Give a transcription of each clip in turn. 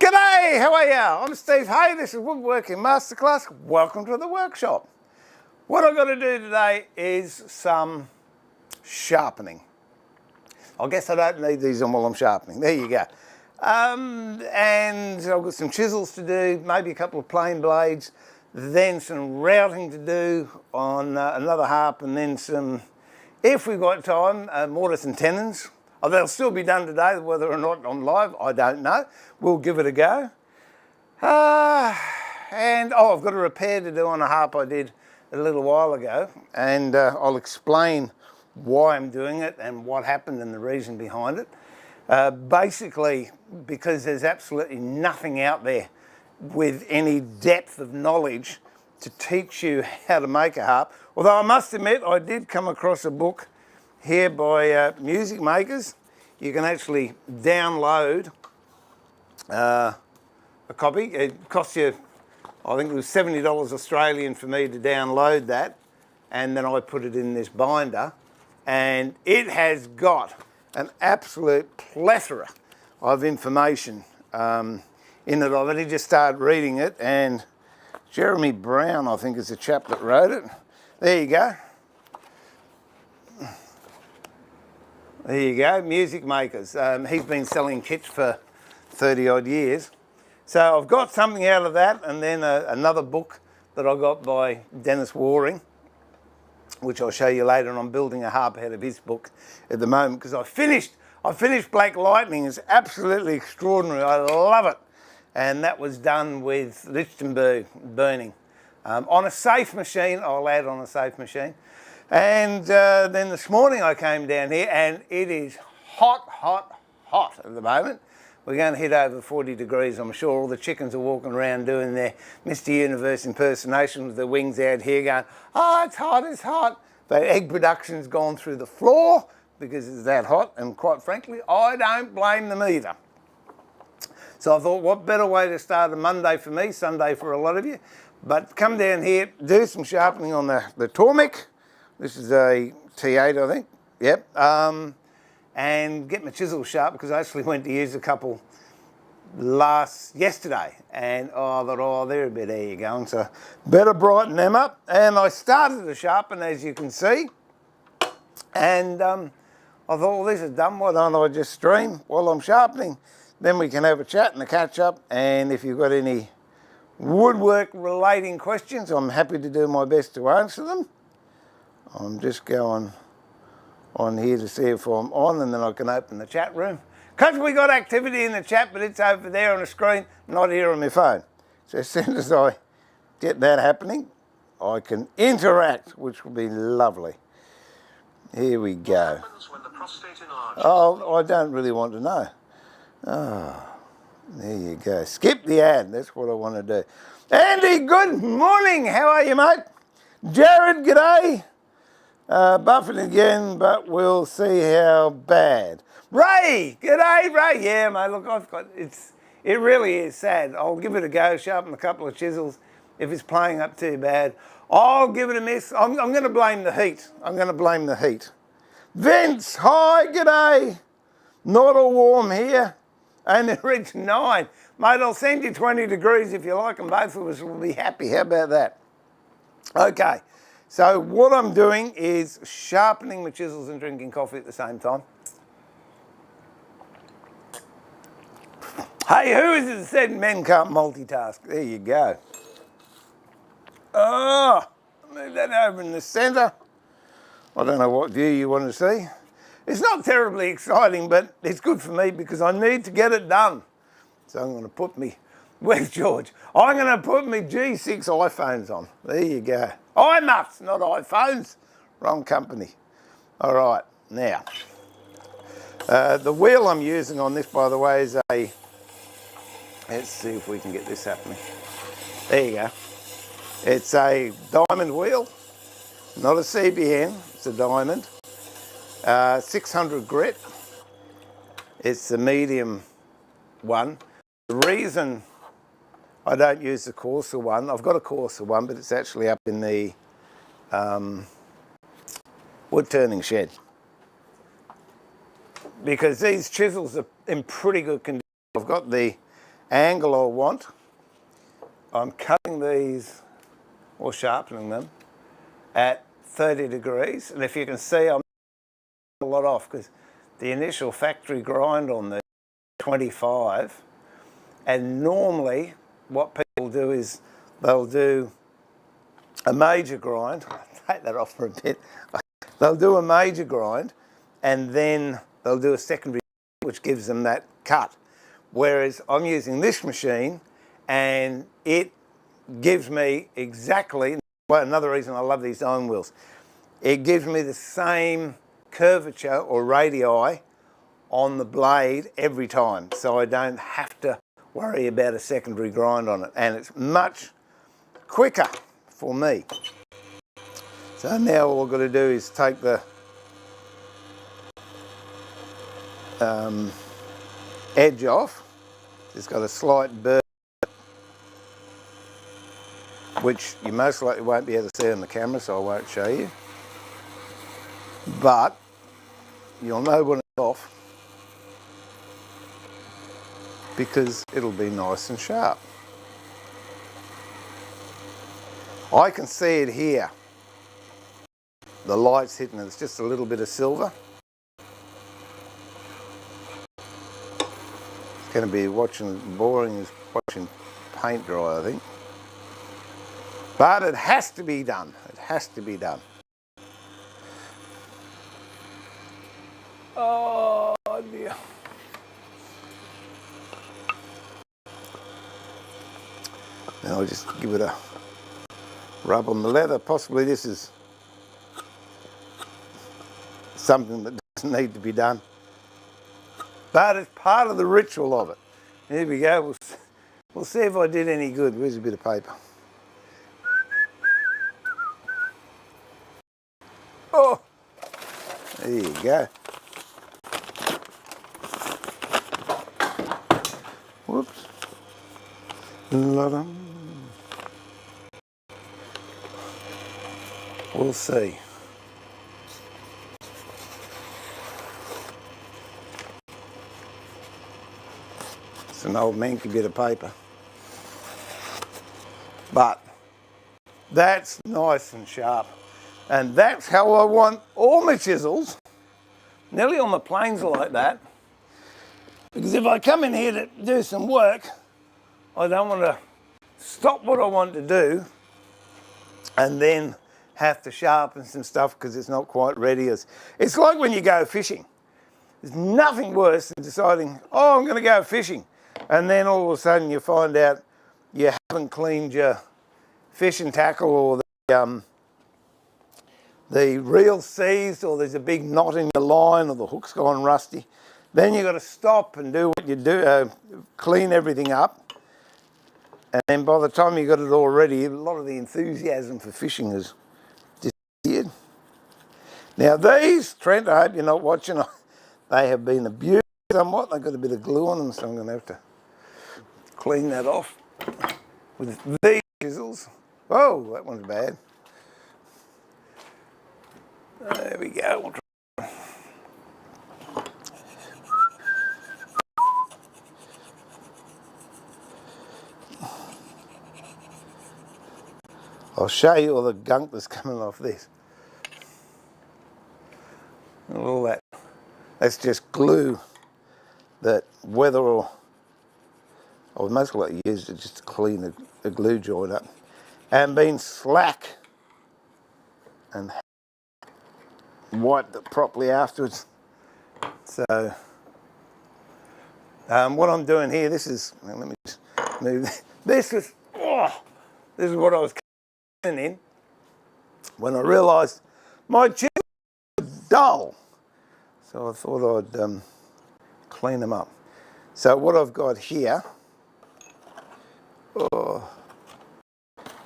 G'day, how are ya? I'm Steve Hay, this is Woodworking Masterclass. Welcome to the workshop. What I've got to do today is some sharpening. I guess I don't need these on while I'm sharpening. There you go. And I've got some chisels to do, maybe a couple of plain blades, then some routing to do on another harp, and then some, if we've got time, mortise and tenons. Oh, they'll still be done today, whether or not I'm live, I don't know. We'll give it a go. I've got a repair to do on a harp I did a little while ago, and I'll explain why I'm doing it and what happened and the reason behind it. Basically, because there's absolutely nothing out there with any depth of knowledge to teach you how to make a harp. Although I must admit, I did come across a book here by music makers. You can actually download a copy. It costs you, I think it was $70 Australian for me to download that, and then I put it in this binder, and it has got an absolute plethora of information in it. I've only just started reading it, and Jeremy Brown, I think, is the chap that wrote it. There you go. There you go, music makers. He's been selling kits for 30 odd years. So I've got something out of that, and then another book that I got by Dennis Waring, which I'll show you later, and I'm building a harp out of his book at the moment, because I finished Black Lightning. It's absolutely extraordinary, I love it. And that was done with Lichtenberg burning. On a safe machine, I'll add on a safe machine. And then this morning I came down here, and it is hot, hot, hot at the moment. We're going to hit over 40 degrees, I'm sure. All the chickens are walking around doing their Mr. Universe impersonation with their wings out here going, oh, it's hot, it's hot. But egg production's gone through the floor because it's that hot, and quite frankly, I don't blame them either. So I thought, what better way to start a Monday for me, Sunday for a lot of you, but come down here, do some sharpening on the Tormek. This is a T8, I think. Yep. And get my chisel sharp, because I actually went to use a couple yesterday, and I thought, oh, they're a bit, there you go, and so better brighten them up. And I started to sharpen, as you can see, and I thought, well, this is done. Why don't I just stream while I'm sharpening? Then we can have a chat and a catch up, and if you've got any woodwork relating questions, I'm happy to do my best to answer them. I'm just going on here to see if I'm on, and then I can open the chat room. Because we got activity in the chat, but it's over there on the screen, not here on my phone. So as soon as I get that happening, I can interact, which will be lovely. Here we go. Oh, I don't really want to know. Oh, there you go. Skip the ad, that's what I want to do. Andy, good morning. How are you, mate? Jared, g'day. Buffing again, but we'll see how bad. Ray, g'day, Ray. Yeah, mate, look, it really is sad. I'll give it a go, sharpen a couple of chisels. If it's playing up too bad, I'll give it a miss. I'm going to blame the heat. I'm going to blame the heat. Vince, hi, g'day. Not all warm here. And it reached 9. Mate, I'll send you 20 degrees if you like, and both of us will be happy. How about that? Okay. So what I'm doing is sharpening my chisels and drinking coffee at the same time. Hey, who is it that said men can't multitask? There you go. Oh, move that over in the centre. I don't know what view you want to see. It's not terribly exciting, but it's good for me because I need to get it done. So I'm going to put me, where's George? I'm going to put my G6 iPhones on. There you go. iMuffs, not iPhones. Wrong company. All right, now. The wheel I'm using on this, by the way, is a, let's see if we can get this happening. There you go. It's a diamond wheel, not a CBN, it's a diamond. 600 grit. It's the medium one. The reason I don't use the coarser one, I've got a coarser one, but it's actually up in the wood turning shed. Because these chisels are in pretty good condition. I've got the angle I want. I'm cutting these or sharpening them at 30 degrees, and if you can see, I'm a lot off because the initial factory grind on the 25, and normally what people do is they'll do a major grind. Take that off for a bit. They'll do a major grind and then they'll do a secondary, which gives them that cut. Whereas I'm using this machine and it gives me exactly, well, another reason I love these iron wheels, it gives me the same curvature or radii on the blade every time, so I don't have to worry about a secondary grind on it, and it's much quicker for me. So now all I've got to do is take the edge off. It's got a slight burr, which you most likely won't be able to see on the camera, so I won't show you. But you'll know when it's off because it'll be nice and sharp. I can see it here. The light's hitting it. It's just a little bit of silver. It's going to be boring as watching paint dry, I think. But it has to be done. It has to be done. Oh dear. Now I'll just give it a rub on the leather. Possibly this is something that doesn't need to be done, but it's part of the ritual of it. Here we go. We'll see if I did any good. Where's a bit of paper? Oh, there you go. Whoops. We'll see. It's an old manky bit of paper. But that's nice and sharp. And that's how I want all my chisels. Nearly all my planes are like that. Because if I come in here to do some work, I don't want to stop what I want to do and then have to sharpen some stuff because it's not quite ready. It's like when you go fishing. There's nothing worse than deciding, oh, I'm going to go fishing. And then all of a sudden you find out you haven't cleaned your fishing tackle, or the reel seized, or there's a big knot in your line, or the hook's gone rusty. Then you've got to stop and do what you do, clean everything up. And then by the time you got it all ready, a lot of the enthusiasm for fishing has disappeared. Now these, Trent, I hope you're not watching, they have been abused somewhat. They've got a bit of glue on them, so I'm going to have to clean that off with these chisels. Oh, that one's bad. There we go. I'll show you all the gunk that's coming off this. And all that. That's just glue that whether or I would most likely use it just to clean the glue joint up, and been slack and wiped it properly afterwards. So what I'm doing here, this is, well, let me just move this is what I was cutting in when I realised my chisel was dull, so I thought I'd clean them up. So what I've got here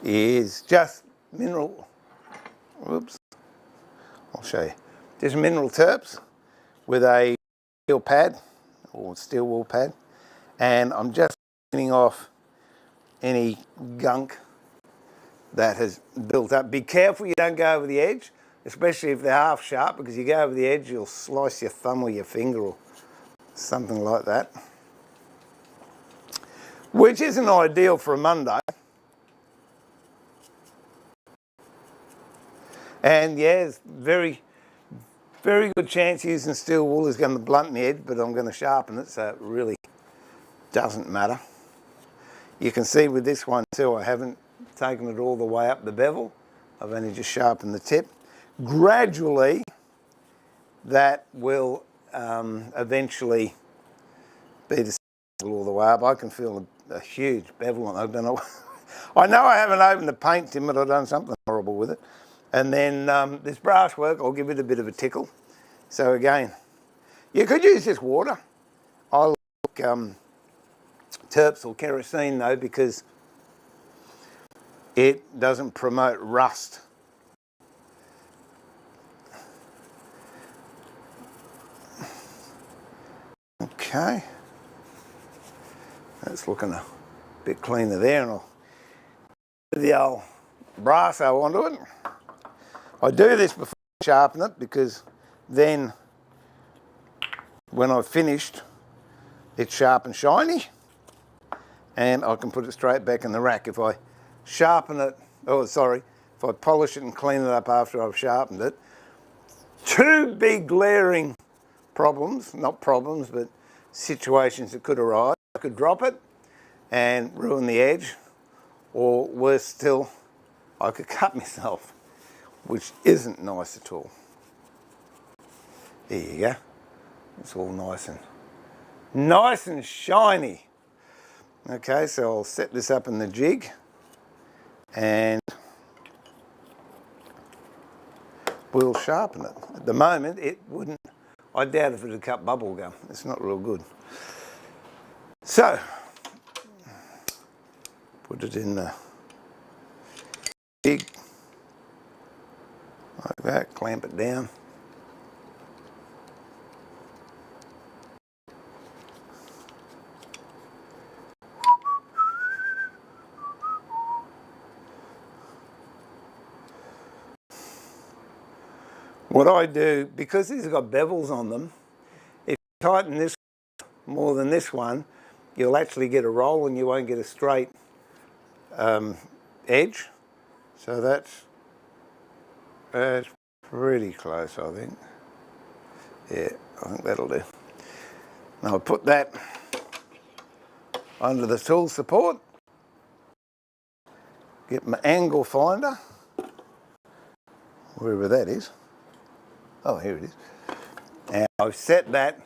is just mineral, whoops, I'll show you, just mineral terps with a steel pad or steel wool pad, and I'm just cleaning off any gunk that has built up. Be careful you don't go over the edge, especially if they're half sharp, because you go over the edge you'll slice your thumb or your finger or something like that. which isn't ideal for a Monday. And yeah, it's very good chance using steel wool is going to blunt the edge, but I'm going to sharpen it, so it really doesn't matter. You can see with this one too, I haven't taken it all the way up the bevel. I've only just sharpened the tip. Gradually, that will eventually be the same all the way up. I can feel a huge bevel on it. I don't know. I know I haven't opened the paint tin, but I've done something horrible with it. And then this brass work, I'll give it a bit of a tickle. So again, you could use just water. I like turps or kerosene though, because it doesn't promote rust. Okay, that's looking a bit cleaner there, and I'll put the old brasso onto it. I do this before I sharpen it, because then when I've finished, it's sharp and shiny, and I can put it straight back in the rack. If I sharpen it, if I polish it and clean it up after I've sharpened it, two big glaring problems, not problems, but situations that could arise. I could drop it and ruin the edge, or worse still, I could cut myself, which isn't nice at all. There you go. It's all nice and shiny. Okay, so I'll set this up in the jig, and we'll sharpen it. At the moment, it wouldn't. I doubt if it would cut bubble gum. It's not real good. So, put it in the jig, like that, clamp it down. What I do, because these have got bevels on them, if you tighten this more than this one, you'll actually get a roll and you won't get a straight edge. So that's pretty close, I think. Yeah, I think that'll do. Now I'll put that under the tool support, get my angle finder, wherever that is. Oh, here it is. And I've set that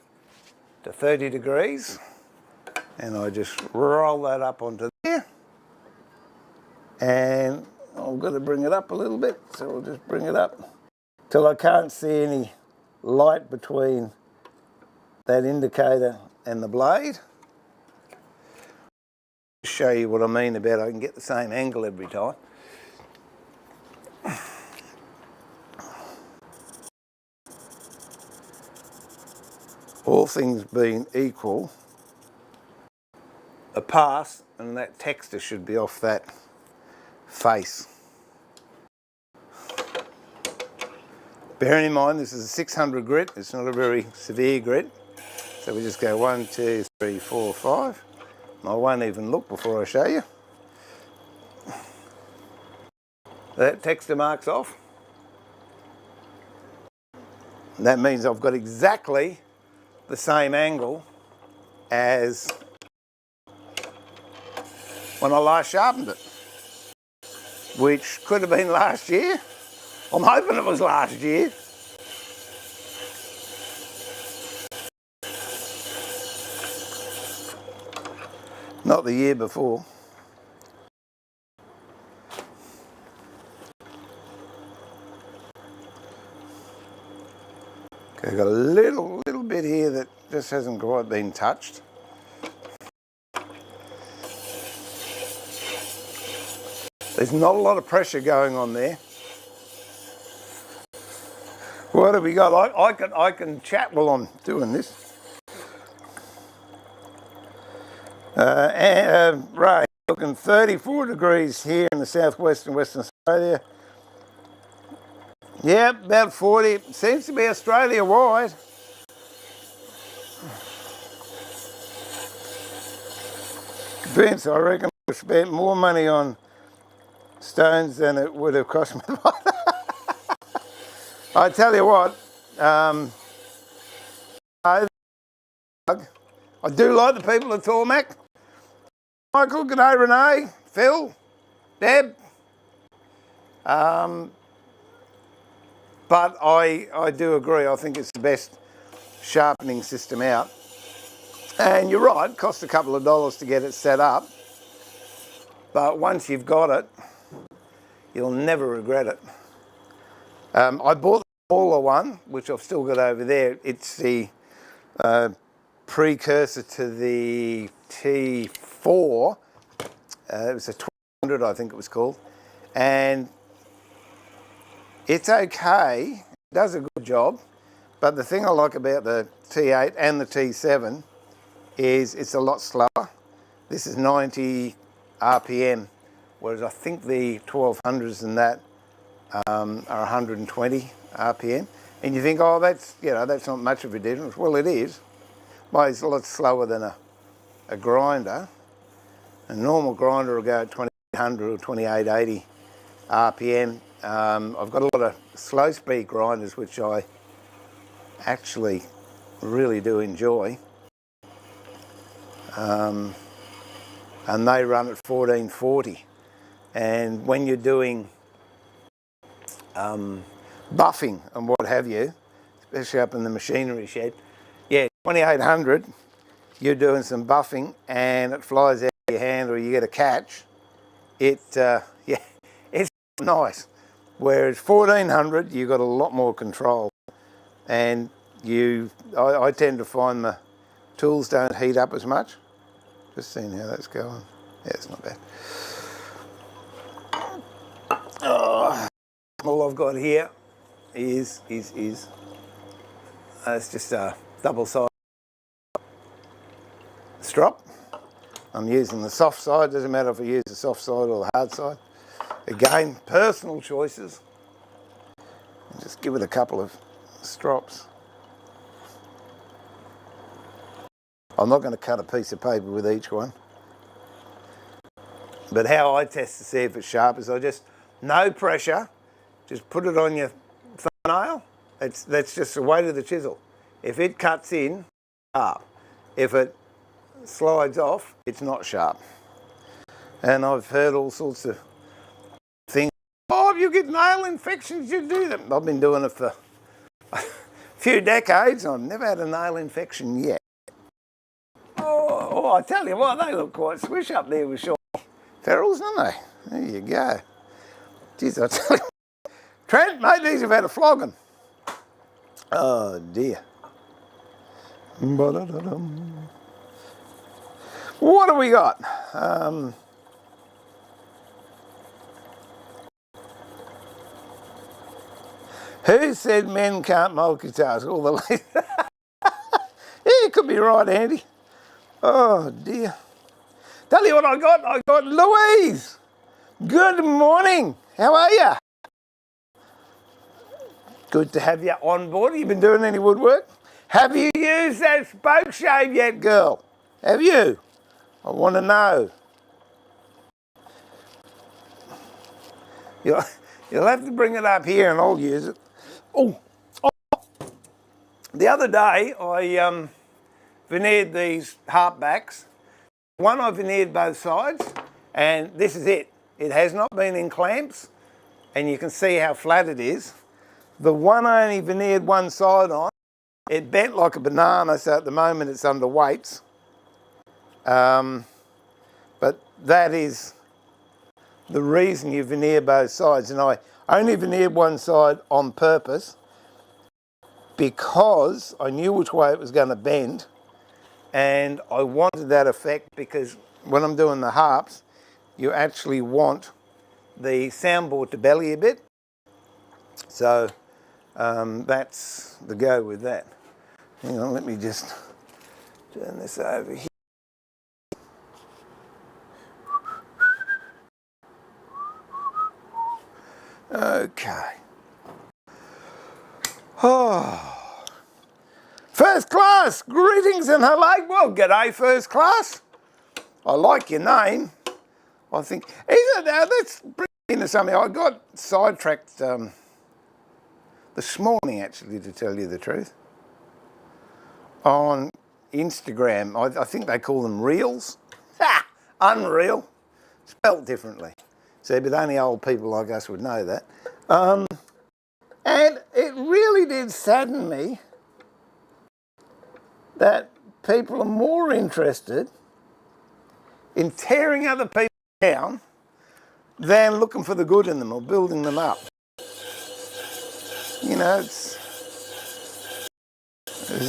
to 30 degrees, and I just roll that up onto there. And I've got to bring it up a little bit, so I'll just bring it up till I can't see any light between that indicator and the blade. Show you what I mean about I can get the same angle every time. All things being equal, a pass and that texture should be off that face. Bearing in mind this is a 600 grit, it's not a very severe grit. So we just go 1, 2, 3, 4, 5. I won't even look before I show you. That texture mark's off. That means I've got exactly the same angle as when I last sharpened it, which could have been last year. I'm hoping it was last year. Not the year before. Okay, I've got a little bit here that just hasn't quite been touched. There's not a lot of pressure going on there. What have we got? I can chat while I'm doing this. Right, looking 34 degrees here in the southwest and Western Australia. Yeah, about 40. Seems to be Australia-wide. Vince, I reckon I spent more money on stones than it would have cost me. I tell you what, I do like the people at Tormac. Michael, g'day Renee, Phil, Deb. But I do agree, I think it's the best sharpening system out. And you're right, it costs a couple of dollars to get it set up. But once you've got it, you'll never regret it. I bought the smaller one, which I've still got over there. It's the precursor to the T4. It was a 1200, I think it was called. And it's okay, it does a good job. But the thing I like about the T8 and the T7 is it's a lot slower. This is 90 RPM, whereas I think the 1200s and that are 120 RPM. And you think, oh, that's, you know, that's not much of a difference. Well, it is. Well, it's a lot slower than a grinder. A normal grinder will go at 2800 or 2880 RPM. I've got a lot of slow speed grinders, which I actually really do enjoy. And they run at 1440. And when you're doing buffing and what have you, especially up in the machinery shed, yeah, 2800, you're doing some buffing and it flies out of your hand or you get a catch. Yeah, it's nice. Whereas 1400, you've got a lot more control. And I tend to find the tools don't heat up as much. Just seeing how that's going. Yeah, it's not bad. Oh, all I've got here is it's just a double-sided strop. I'm using the soft side. Doesn't matter if I use the soft side or the hard side. Again, personal choices. And just give it a couple of strops. I'm not going to cut a piece of paper with each one. But how I test to see if it's sharp is I just, no pressure, just put it on your thumbnail. That's just the weight of the chisel. If it cuts in, sharp. If it slides off, it's not sharp. And I've heard all sorts of things. Oh, if you get nail infections, you do them. I've been doing it for a few decades and I've never had a nail infection yet. Oh, I tell you what, they look quite swish up there with short ferrules, don't they? There you go. Jeez, I tell you. Trent, mate, these have had a flogging. Oh, dear. What do we got? Who said men can't multitask? All the ladies. Yeah, you could be right, Andy. Oh, dear. Tell you what I got Louise. Good morning. How are you? Good to have you on board. You been doing any woodwork? Have you used that spoke shave yet, girl? Have you? I want to know. You'll have to bring it up here and I'll use it. Oh. The other day I veneered these harp backs. One I veneered both sides and this is it. It has not been in clamps and you can see how flat it is. The one I only veneered one side on, it bent like a banana, so at the moment it's under weights. But that is the reason you veneer both sides. And I only veneered one side on purpose because I knew which way it was going to bend and I wanted that effect because when I'm doing the harps, you actually want the soundboard to belly a bit. So that's the go with that. Hang on, let me just turn this over here. Okay. Oh. First class, greetings and hello. Well, g'day first class. I like your name. I think, let's bring into something. I got sidetracked this morning, actually, to tell you the truth, on Instagram. I think they call them reels. Ha! Unreal. Spelt differently. See, but only old people like us would know that. And it really did sadden me that people are more interested in tearing other people down than looking for the good in them or building them up. You know, it's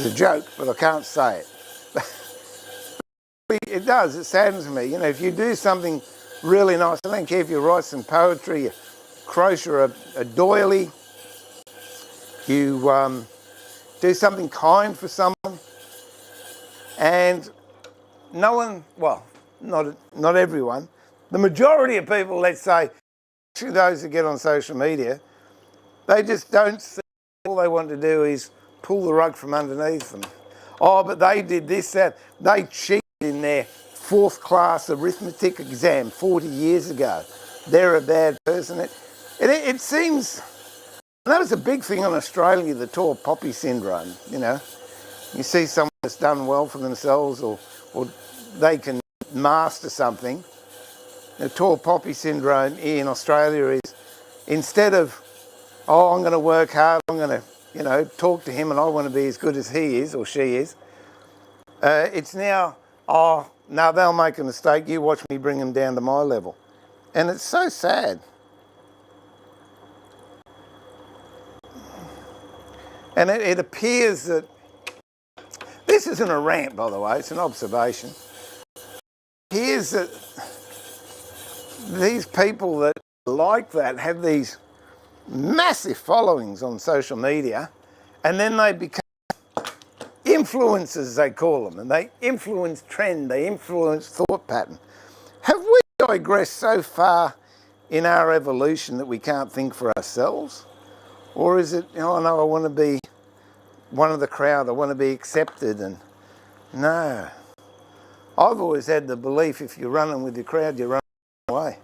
a joke, but I can't say it. It does, it saddens me. You know, if you do something really nice, I don't care if you write some poetry, you crochet a doily, you do something kind for someone, and no one, well, not everyone, the majority of people, let's say, especially those that get on social media, they just don't see, all they want to do is pull the rug from underneath them. Oh, but they did this, that, they cheated in their 4th class arithmetic exam 40 years ago. They're a bad person. It seems, and that was a big thing in Australia, the tall poppy syndrome, you know. You see someone that's done well for themselves or they can master something. The tall poppy syndrome in Australia is, instead of, oh, I'm going to work hard, I'm going to, you know, talk to him and I want to be as good as he is or she is, it's now, oh, no, they'll make a mistake, you watch me bring them down to my level. And it's so sad. And it appears that, this isn't a rant, by the way, it's an observation. It appears that these people that like that have these massive followings on social media, and then they become influencers, they call them, and they influence trend, they influence thought pattern. Have we digressed so far in our evolution that we can't think for ourselves? Or is it, oh no, I want to be one of the crowd, I want to be accepted? And no. I've always had the belief if you're running with your crowd, you're running away.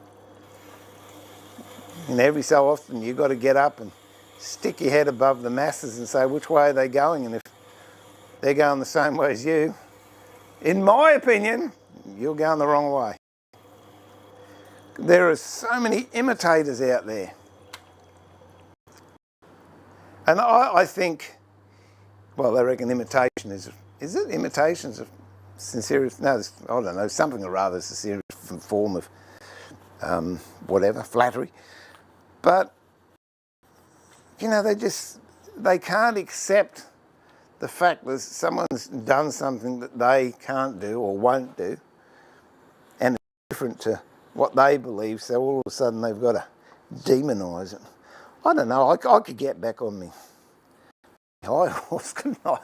And every so often you've got to get up and stick your head above the masses and say, which way are they going? And if they're going the same way as you, in my opinion, you're going the wrong way. There are so many imitators out there. And I think, well, they reckon imitation is it? Imitation's a sincere, no, I don't know, something or other is a serious form of whatever, flattery. But, you know, they can't accept the fact that someone's done something that they can't do or won't do, and it's different to what they believe, so all of a sudden they've got to demonise it. I don't know, I could get back on me high horse, couldn't I?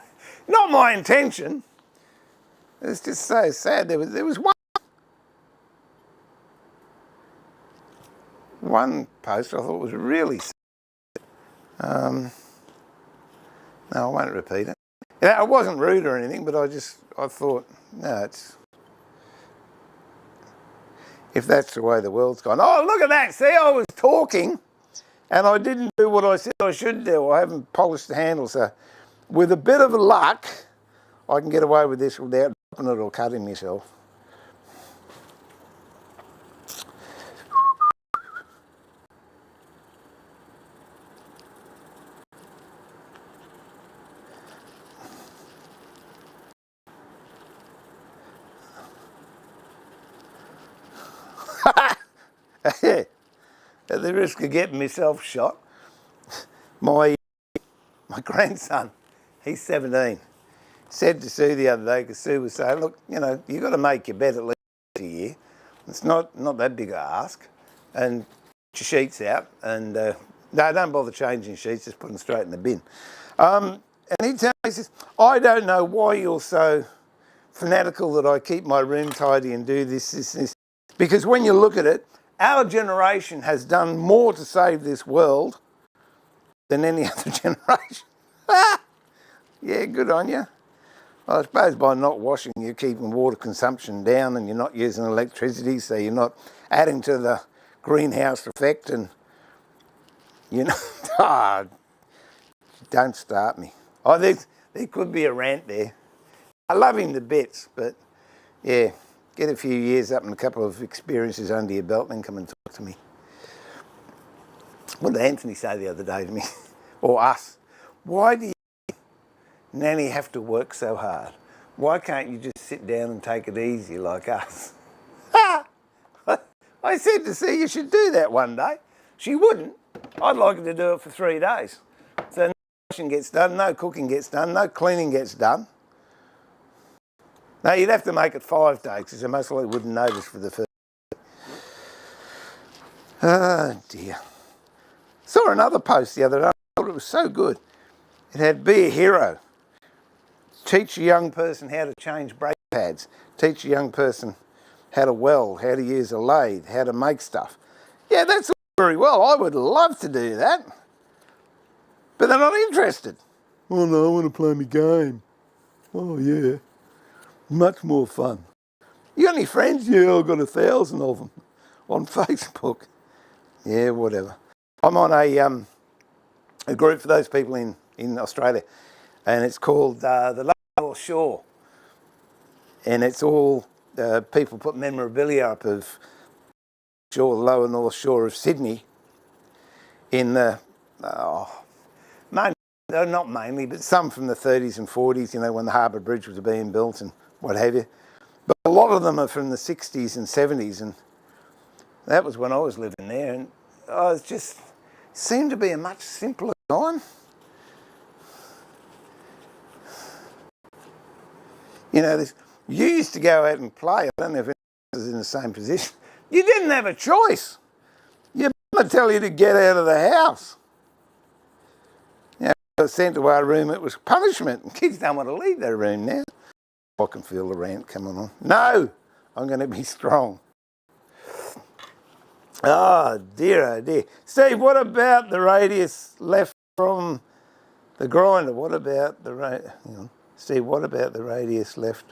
Not my intention. It's just so sad. There was one post I thought was really sad. No, I won't repeat it. Yeah, it wasn't rude or anything, but I thought, no, it's, if that's the way the world's gone. Oh, look at that. See, I was talking and I didn't do what I said I should do. I haven't polished the handle, so with a bit of luck, I can get away with this without dropping it or cutting myself. At the risk of getting myself shot, my grandson, he's 17, said to Sue the other day, because Sue was saying, look, you know, you've got to make your bed at least a year. It's not that big a ask. And put your sheets out, and no, don't bother changing sheets, just put them straight in the bin. And he tells me, he says, I don't know why you're so fanatical that I keep my room tidy and do this. Because when you look at it, our generation has done more to save this world than any other generation. Yeah, good on you. I suppose by not washing, you're keeping water consumption down and you're not using electricity, so you're not adding to the greenhouse effect and, you know, ah, don't start me. Oh, there could be a rant there. I love him to bits, but yeah, get a few years up and a couple of experiences under your belt, then come and talk to me. What did Anthony say the other day to me? Or us? Why do you, Nanny, have to work so hard? Why can't you just sit down and take it easy like us? I said to see you should do that one day. She wouldn't. I'd like her to do it for 3 days. So no washing gets done, no cooking gets done, no cleaning gets done. No, you'd have to make it 5 days because you most likely wouldn't notice for the first day. Oh dear. Saw another post the other day. I thought it was so good. It had "Be a hero. Teach a young person how to change brake pads. Teach a young person how to weld, how to use a lathe, how to make stuff." Yeah, that's all very well. I would love to do that. But they're not interested. Oh no, I want to play my game. Oh yeah. Much more fun. You got any friends? Yeah, I've got 1,000 of them on Facebook. Yeah, whatever. I'm on a group for those people in Australia, and it's called the Lower North Shore. And it's all people put memorabilia up of the Lower North Shore of Sydney in the, not mainly, but some from the 30s and 40s, you know, when the Harbour Bridge was being built and what have you. But a lot of them are from the 60s and 70s, and that was when I was living there, and it just seemed to be a much simpler time. You know, you used to go out and play. I don't know if anyone was in the same position. You didn't have a choice. Your mother tell you to get out of the house. You know, I was sent to our room, it was punishment. And kids don't want to leave their room now. I can feel the rant coming on. No, I'm going to be strong. Oh dear, oh dear. Steve, what about the radius left from the grinder? What about the hang on. Steve, what about the radius left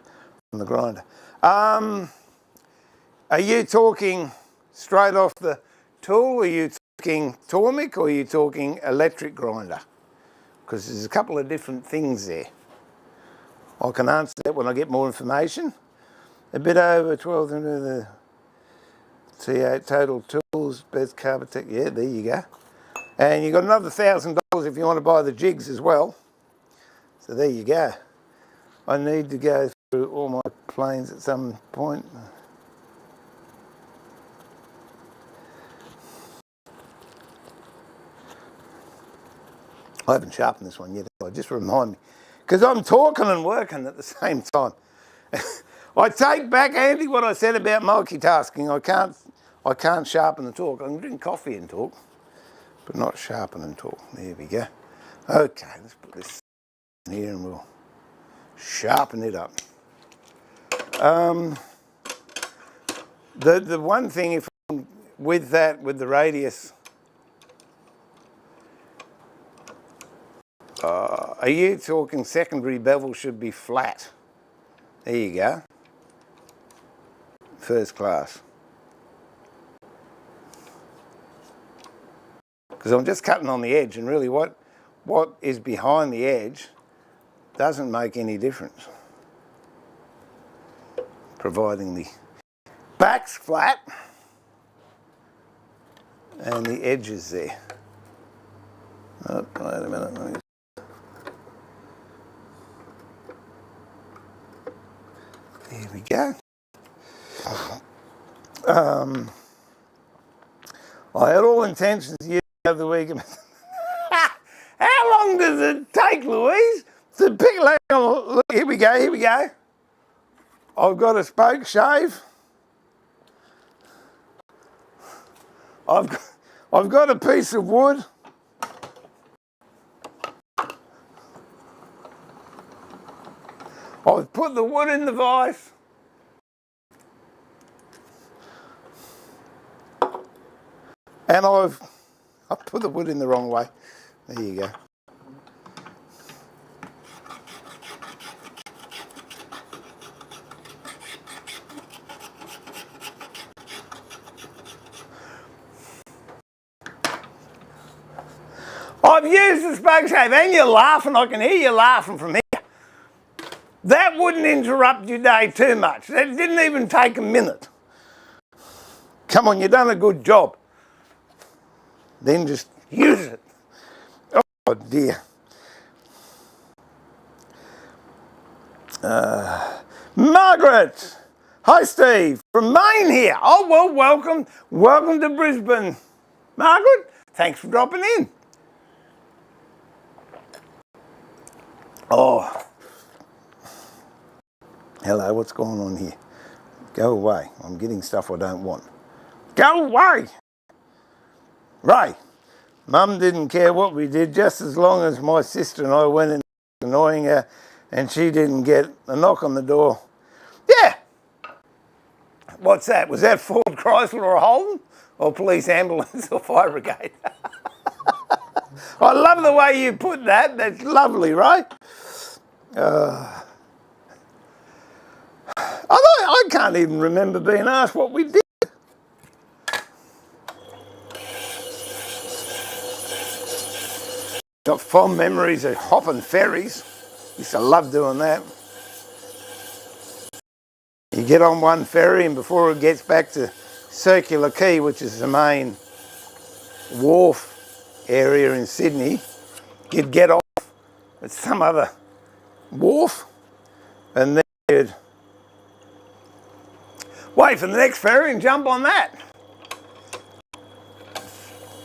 from the grinder? Are you talking straight off the tool? Are you talking Tormic, or are you talking electric grinder? Because there's a couple of different things there. I can answer that when I get more information. A bit over 1,200 the T8 total tools, best Carbotech. Yeah, there you go. And you've got another $1,000 if you want to buy the jigs as well. So there you go. I need to go through all my planes at some point. I haven't sharpened this one yet. Just remind me. Because I'm talking and working at the same time. I take back, Andy, what I said about multitasking. I can't sharpen and talk. I can drink coffee and talk, but not sharpen and talk. There we go. Okay, let's put this in here and we'll sharpen it up. The one thing, if I'm with the radius, are you talking secondary bevel should be flat? There you go. First class. Because I'm just cutting on the edge, and really what is behind the edge doesn't make any difference, providing the back's flat and the edge is there. Oh, wait a minute. There we go. I had all intentions the other week. How long does it take, Louise, to pick? Look, here we go. I've got a spoke shave. I've got a piece of wood. I've put the wood in the vise. And I've put the wood in the wrong way. There you go. I've used the spoke shaver, and you're laughing. I can hear you laughing from here. That wouldn't interrupt your day too much. That didn't even take a minute. Come on, you've done a good job. Then just use it. Oh dear. Margaret. Hi Steve, from Maine here. Oh well, welcome. Welcome to Brisbane. Margaret, thanks for dropping in. Oh. Hello, what's going on here? Go away. I'm getting stuff I don't want. Go away. Ray, Mum didn't care what we did just as long as my sister and I went in annoying her and she didn't get a knock on the door. Yeah. What's that? Was that Ford Chrysler or Holden? Or police ambulance or fire brigade? I love the way you put that. That's lovely, right? I can't even remember being asked what we did. Got fond memories of hopping ferries. Used to love doing that. You get on one ferry and before it gets back to Circular Quay, which is the main wharf area in Sydney, you'd get off at some other wharf and then you'd wait for the next ferry and jump on that.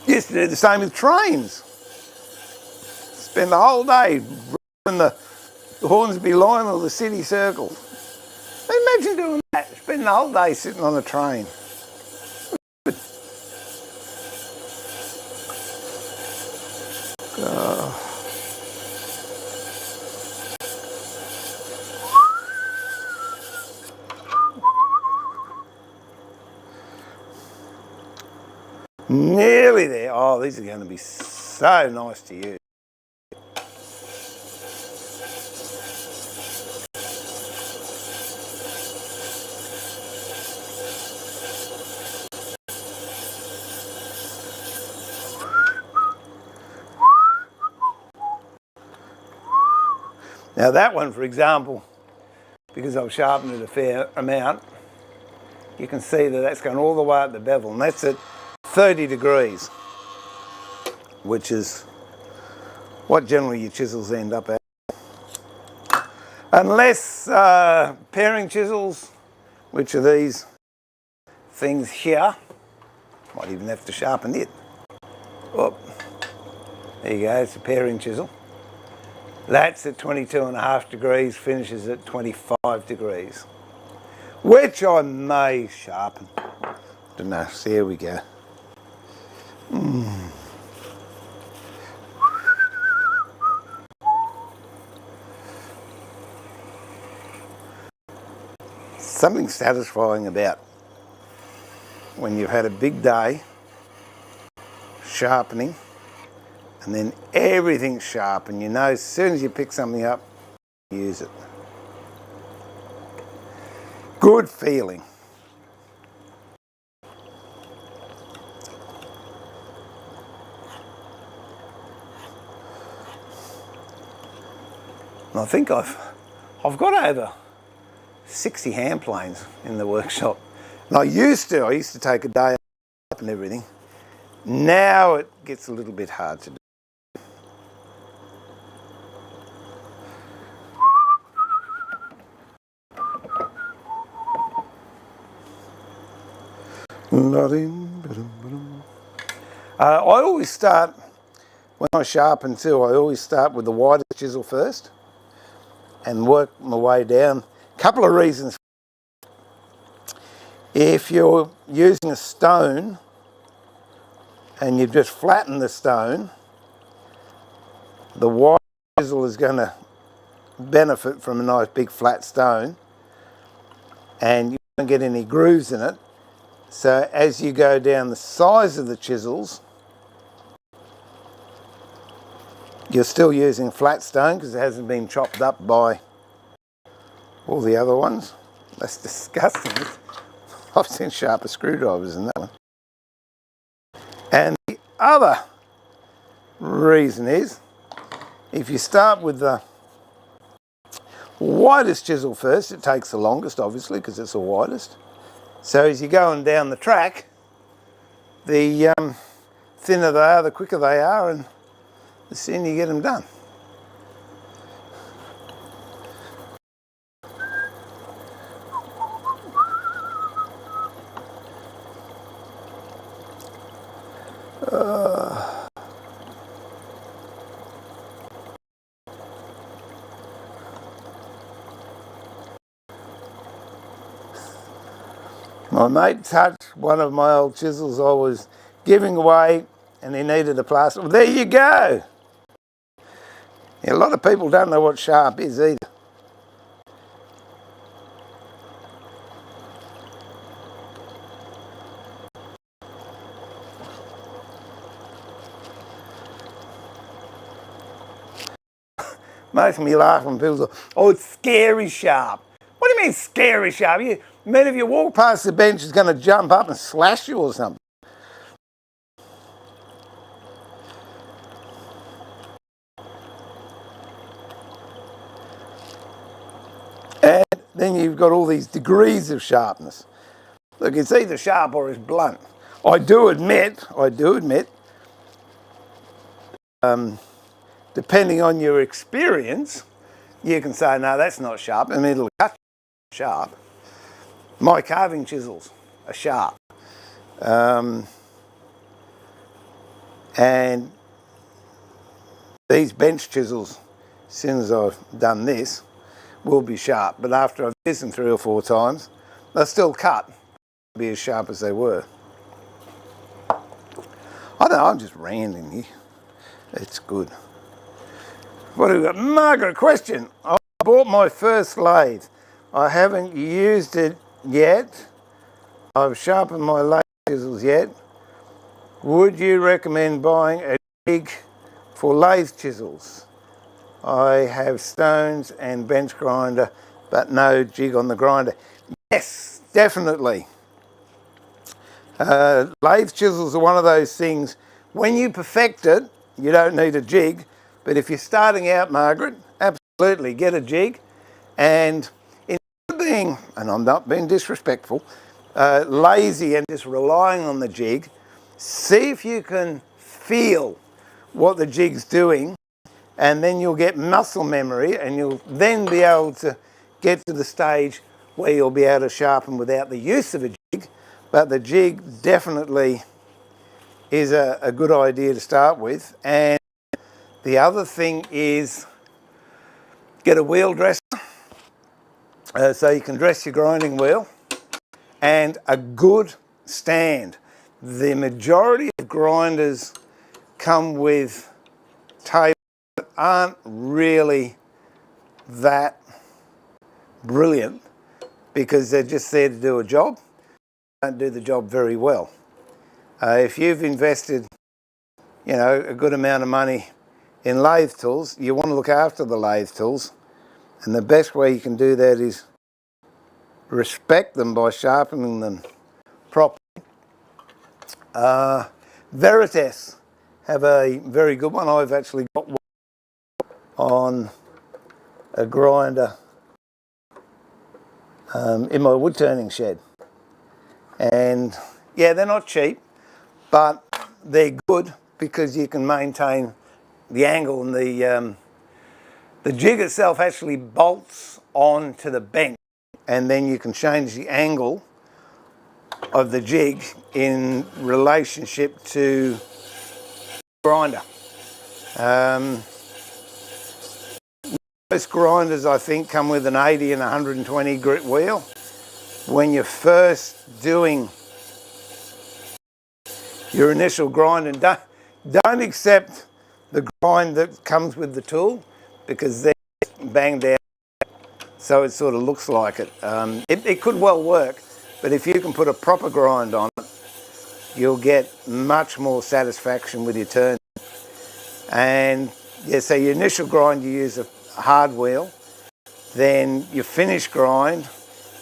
Used to do the same with trains. Spend the whole day in the Hornsby line or the city circle. Imagine doing that. Spend the whole day sitting on a train. Nearly there. Oh, these are going to be so nice to use. Now that one, for example, because I've sharpened it a fair amount, you can see that that's going all the way up the bevel, and that's at 30 degrees, which is what generally your chisels end up at. Unless paring chisels, which are these things here, might even have to sharpen it. Oh, there you go, it's a paring chisel. That's at 22.5 degrees, finishes at 25 degrees, which I may sharpen. Don't know, so here we go. Something satisfying about when you've had a big day sharpening and then everything's sharp and you know as soon as you pick something up, use it. Good feeling. And I think I've got over 60 hand planes in the workshop. And I used to take a day up and everything. Now it gets a little bit hard to do. I always start, when I sharpen too, I always start with the widest chisel first and work my way down. Couple of reasons. If you're using a stone and you've just flattened the stone, the wide chisel is going to benefit from a nice big flat stone and you don't get any grooves in it. So as you go down the size of the chisels, you're still using flat stone because it hasn't been chopped up by all the other ones. That's disgusting. I've seen sharper screwdrivers in that one. And the other reason is, if you start with the widest chisel first, it takes the longest, obviously, because it's the widest. So as you're going down the track, the thinner they are, the quicker they are, and the sooner you get them done. My mate touched one of my old chisels I was giving away, and he needed a plaster. Well, there you go. Yeah, a lot of people don't know what sharp is either. Makes me laugh when people say, oh, it's scary sharp. What do you mean scary sharp? You mean if you walk past the bench, it's going to jump up and slash you or something? And then you've got all these degrees of sharpness. Look, it's either sharp or it's blunt. I do admit, depending on your experience, you can say, no, that's not sharp. I mean, it'll cut sharp. My carving chisels are sharp. And these bench chisels, as soon as I've done this, will be sharp. But after I've used them 3 or 4 times, they'll still cut, be as sharp as they were. I don't know, I'm just ranting here. It's good. What have we got? Margaret, question. I bought my first lathe. I haven't used it yet. I've sharpened my lathe chisels yet. Would you recommend buying a jig for lathe chisels? I have stones and bench grinder, but no jig on the grinder. Yes, definitely. Lathe chisels are one of those things, when you perfect it, you don't need a jig, but if you're starting out, Margaret, absolutely get a jig. And instead of being, and I'm not being disrespectful, lazy and just relying on the jig, see if you can feel what the jig's doing, and then you'll get muscle memory, and you'll then be able to get to the stage where you'll be able to sharpen without the use of a jig. But the jig definitely is a good idea to start with. And the other thing is get a wheel dresser, so you can dress your grinding wheel, and a good stand. The majority of grinders come with tables that aren't really that brilliant because they're just there to do a job. They don't do the job very well. If you've invested, you know, a good amount of money in lathe tools, you want to look after the lathe tools, and the best way you can do that is respect them by sharpening them properly. Veritas have a very good one. I've actually got one on a grinder in my wood turning shed, and yeah, they're not cheap, but they're good because you can maintain the angle, and the jig itself actually bolts onto the bench, and then you can change the angle of the jig in relationship to grinder. Most grinders, I think, come with an 80 and 120 grit wheel. When you're first doing your initial grind, and don't accept the grind that comes with the tool, because they're banged out, so it sort of looks like it. It could well work, but if you can put a proper grind on it, you'll get much more satisfaction with your turn. And yeah, so your initial grind, you use a hard wheel, then your finish grind,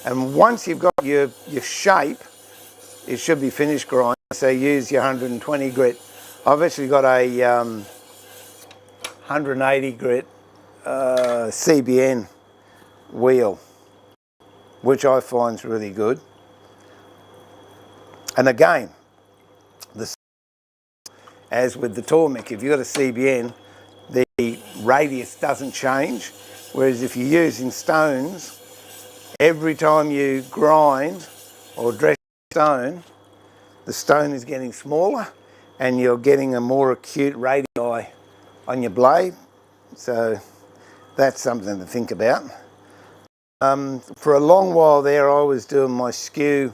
and once you've got your shape, it should be finished grind, so use your 120 grit. I've actually got a 180 grit CBN wheel, which I find is really good. And again, as with the Tormek, if you've got a CBN, the radius doesn't change, whereas if you're using stones, every time you grind or dress stone, the stone is getting smaller and you're getting a more acute radii on your blade. So that's something to think about. For a long while there, I was doing my skew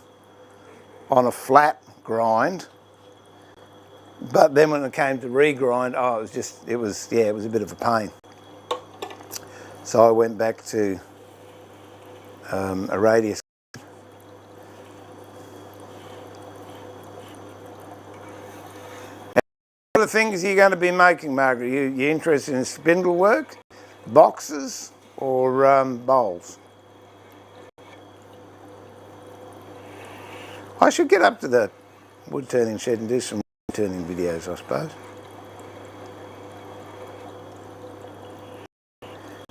on a flat grind, but then when it came to regrind, it was a bit of a pain. So I went back to a radius. What are the things you're going to be making, Margaret? You interested in spindle work, boxes, or bowls? I should get up to the wood turning shed and do some wood turning videos, I suppose.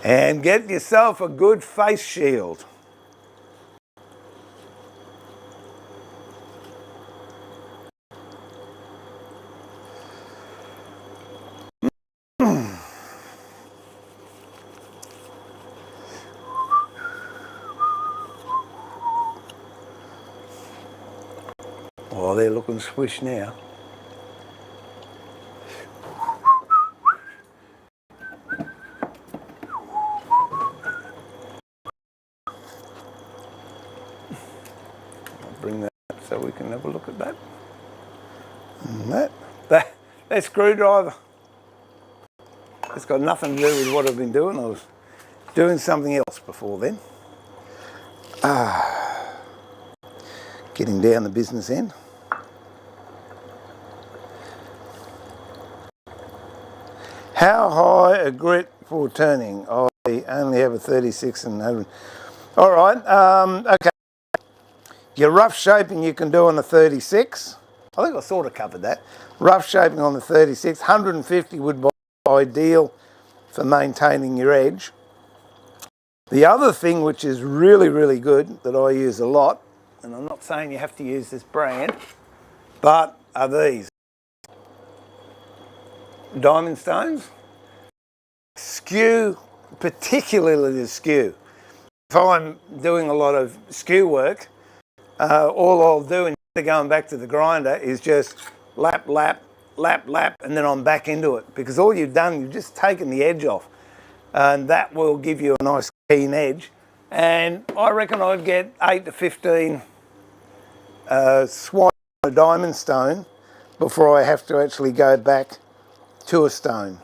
And get yourself a good face shield. Oh, they're looking swish now. I'll bring that up so we can have a look at that. And that screwdriver, it's got nothing to do with what I've been doing. I was doing something else before then. Getting down the business end. How high a grit for turning? I only have a 36 and 100. All right, okay. Your rough shaping you can do on the 36. I think I sort of covered that. Rough shaping on the 36, 150 would be ideal for maintaining your edge. The other thing which is really, really good that I use a lot, and I'm not saying you have to use this brand, but are these. Diamond stones. Skew, particularly the skew. If I'm doing a lot of skew work, all I'll do instead of going back to the grinder is just lap, lap, lap, lap, and then I'm back into it. Because all you've done, you've just taken the edge off. And that will give you a nice keen edge. And I reckon I'd get 8 to 15 swipes on a diamond stone before I have to actually go back to a stone.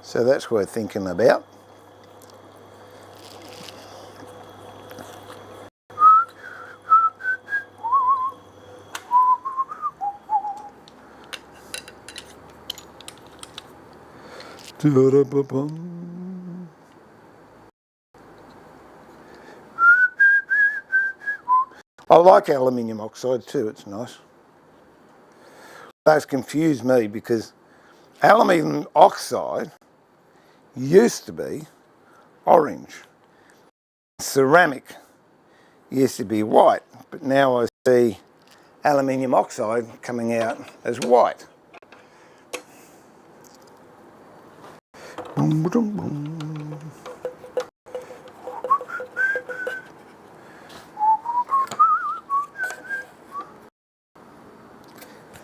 So that's worth thinking about. I like aluminium oxide too, it's nice. That's confused me because aluminium oxide used to be orange. Ceramic used to be white, but now I see aluminium oxide coming out as white.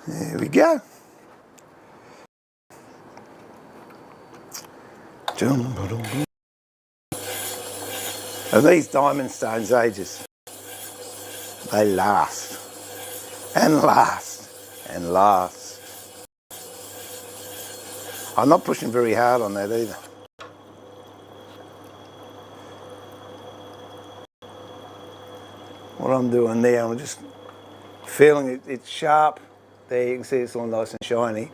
There we go. And these diamond stones, they last and last and last. I'm not pushing very hard on that either. What I'm doing now, I'm just feeling it's sharp. There you can see it's all nice and shiny.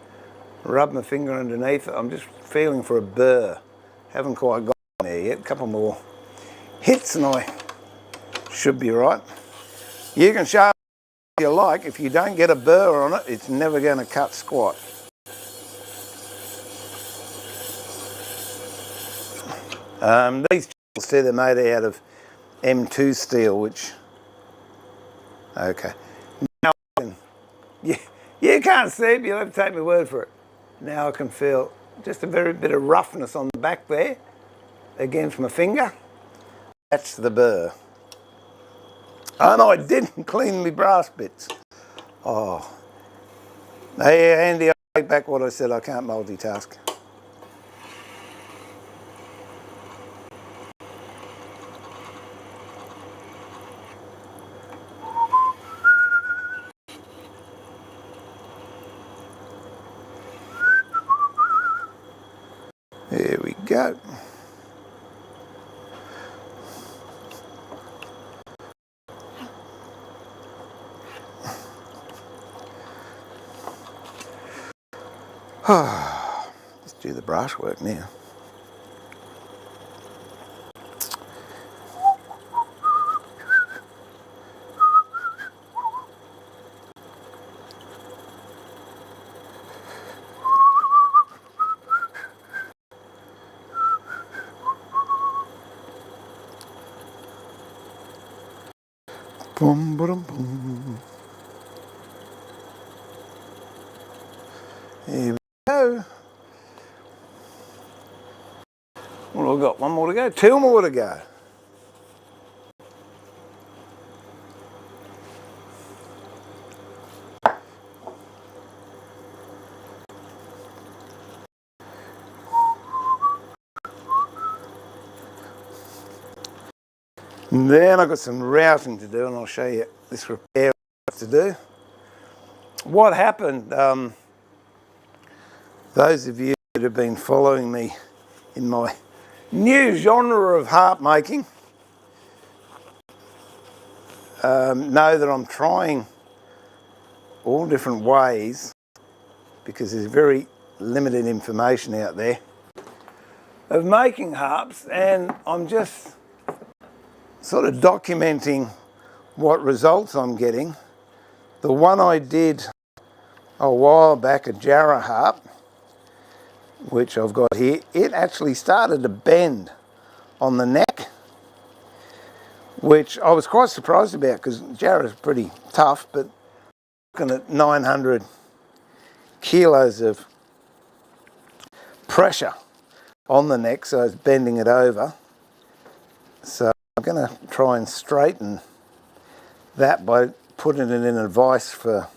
Rub my finger underneath it. I'm just feeling for a burr. Haven't quite got there yet. A couple more hits and I should be right. You can sharpen if you like. If you don't get a burr on it, it's never going to cut squat. These chisels too, they're made out of M2 steel, which, okay. Now I can, you can't see it, but you'll have to take my word for it. Now I can feel just a very bit of roughness on the back there against my finger. That's the burr. Oh no, I didn't clean my brass bits. Oh. Hey Andy, I take back what I said, I can't multitask. There we go. Let's do the brush work now. Boom, boom, boom. Here we go. What have I got? One more to go? Two more to go. And then I've got some routing to do, and I'll show you this repair I have to do. What happened, those of you that have been following me in my new genre of harp making know that I'm trying all different ways, because there's very limited information out there, of making harps, and I'm just sort of documenting what results I'm getting. The one I did a while back, a Jarrah harp, which I've got here, it actually started to bend on the neck, which I was quite surprised about, because Jarrah's pretty tough, but looking at 900 kilos of pressure on the neck, so it's bending it over. So I'm going to try and straighten that by putting it in a vise for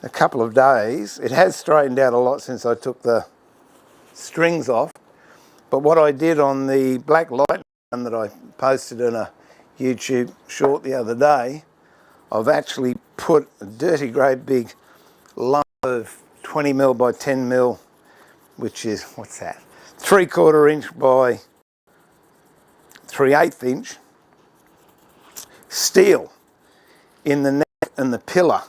a couple of days. It has straightened out a lot since I took the strings off, but what I did on the Black Lightning one that I posted in a YouTube short the other day, I've actually put a dirty great big lump of 20mm by 10mm, which is, what's that, 3/4 inch by 3/8 inch steel in the neck and the pillar.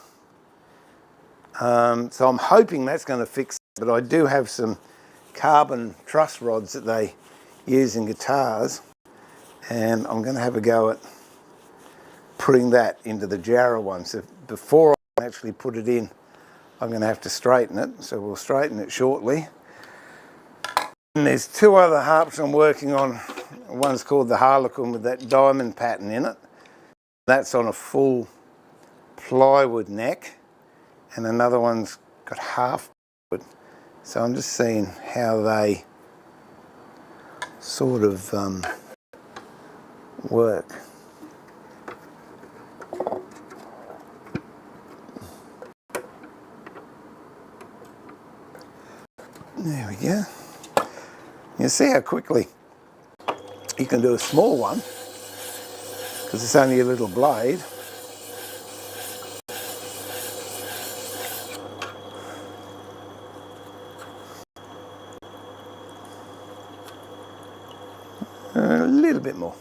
So I'm hoping that's going to fix it, but I do have some carbon truss rods that they use in guitars, and I'm going to have a go at putting that into the Jarrah one. So before I actually put it in, I'm going to have to straighten it, so we'll straighten it shortly. And there's two other harps I'm working on. One's called the Harlequin with that diamond pattern in it. That's on a full plywood neck, and another one's got half wood. So I'm just seeing how they sort of work. There we go. You see how quickly you can do a small one, because it's only a little blade. A little bit more.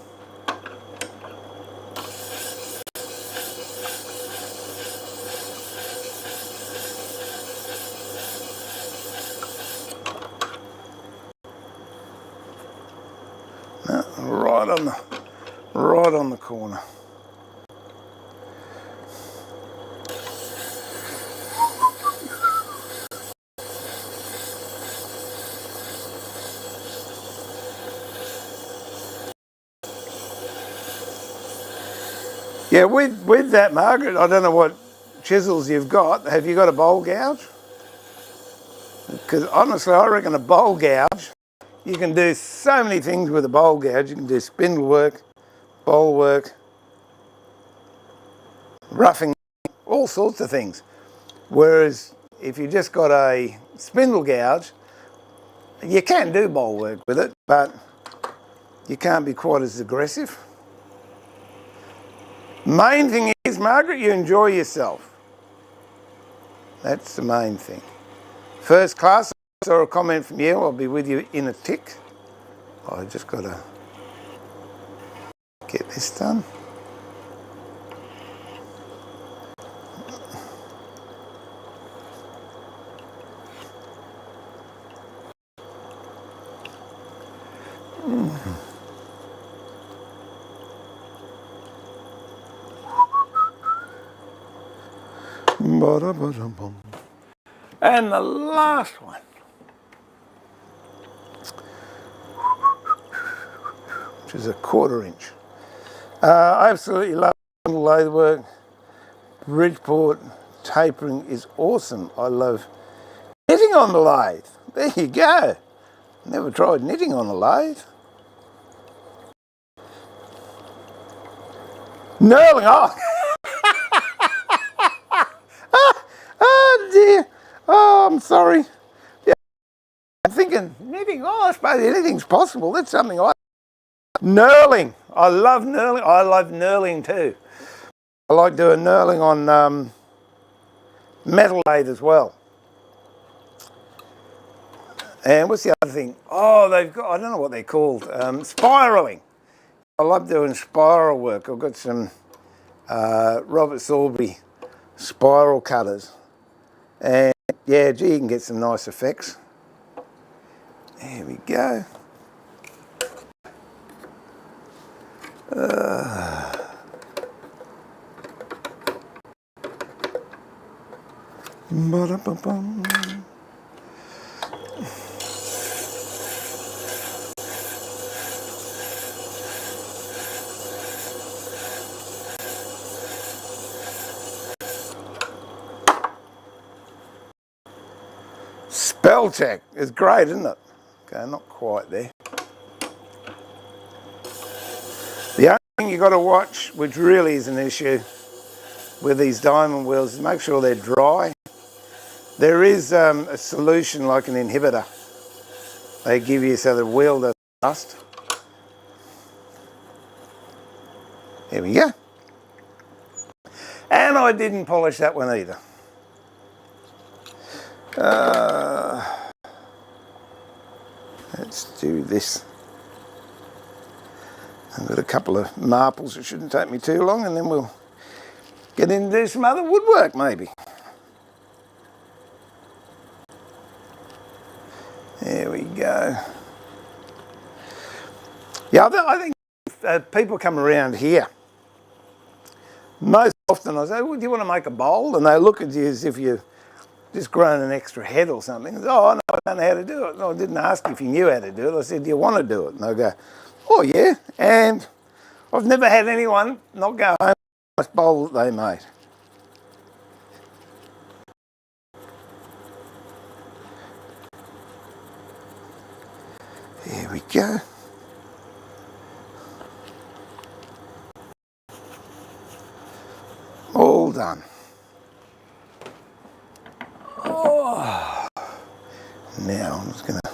No, right on the corner. Yeah, with that, Margaret, I don't know what chisels you've got. Have you got a bowl gouge? Because honestly, I reckon a bowl gouge, you can do so many things with a bowl gouge. You can do spindle work, bowl work, roughing, all sorts of things. Whereas if you just got a spindle gouge, you can do bowl work with it, but you can't be quite as aggressive. Main thing is, Margaret, you enjoy yourself. That's the main thing. First class, I saw a comment from you. I'll be with you in a tick. I just got to get this done. And the last one. Which is a 1/4 inch. I absolutely love lathe work. Bridgeport tapering is awesome. I love knitting on the lathe. There you go. Never tried knitting on a lathe. Knurling, oh. Oh dear. Oh, I'm sorry. Yeah. I'm thinking knitting, oh, I suppose anything's possible. That's something I... Knurling. I love knurling. I love knurling too. I like doing knurling on metal lathe as well. And what's the other thing? Oh, they've got, I don't know what they're called, spiraling. I love doing spiral work. I've got some Robert Sorby spiral cutters. And yeah, gee, you can get some nice effects. There we go. Ba-da-ba-bum. Spell check is great, isn't it? Okay, not quite there. The only thing you've got to watch, which really is an issue with these diamond wheels, is make sure they're dry. There is a solution like an inhibitor they give you so the wheel doesn't rust. There we go. And I didn't polish that one either. Let's do this. I've got a couple of marbles. It shouldn't take me too long, and then we'll get in and do some other woodwork maybe. There we go. Yeah, I think people come around here. Most often I say, well, do you want to make a bowl? And they look at you as if you've just grown an extra head or something. Say, oh, no, I don't know how to do it. No, I didn't ask if you knew how to do it. I said, do you want to do it? And they'll go, oh, yeah. And I've never had anyone not go home with a nice bowl that they made. There we go. All done. Oh. Now I'm just going to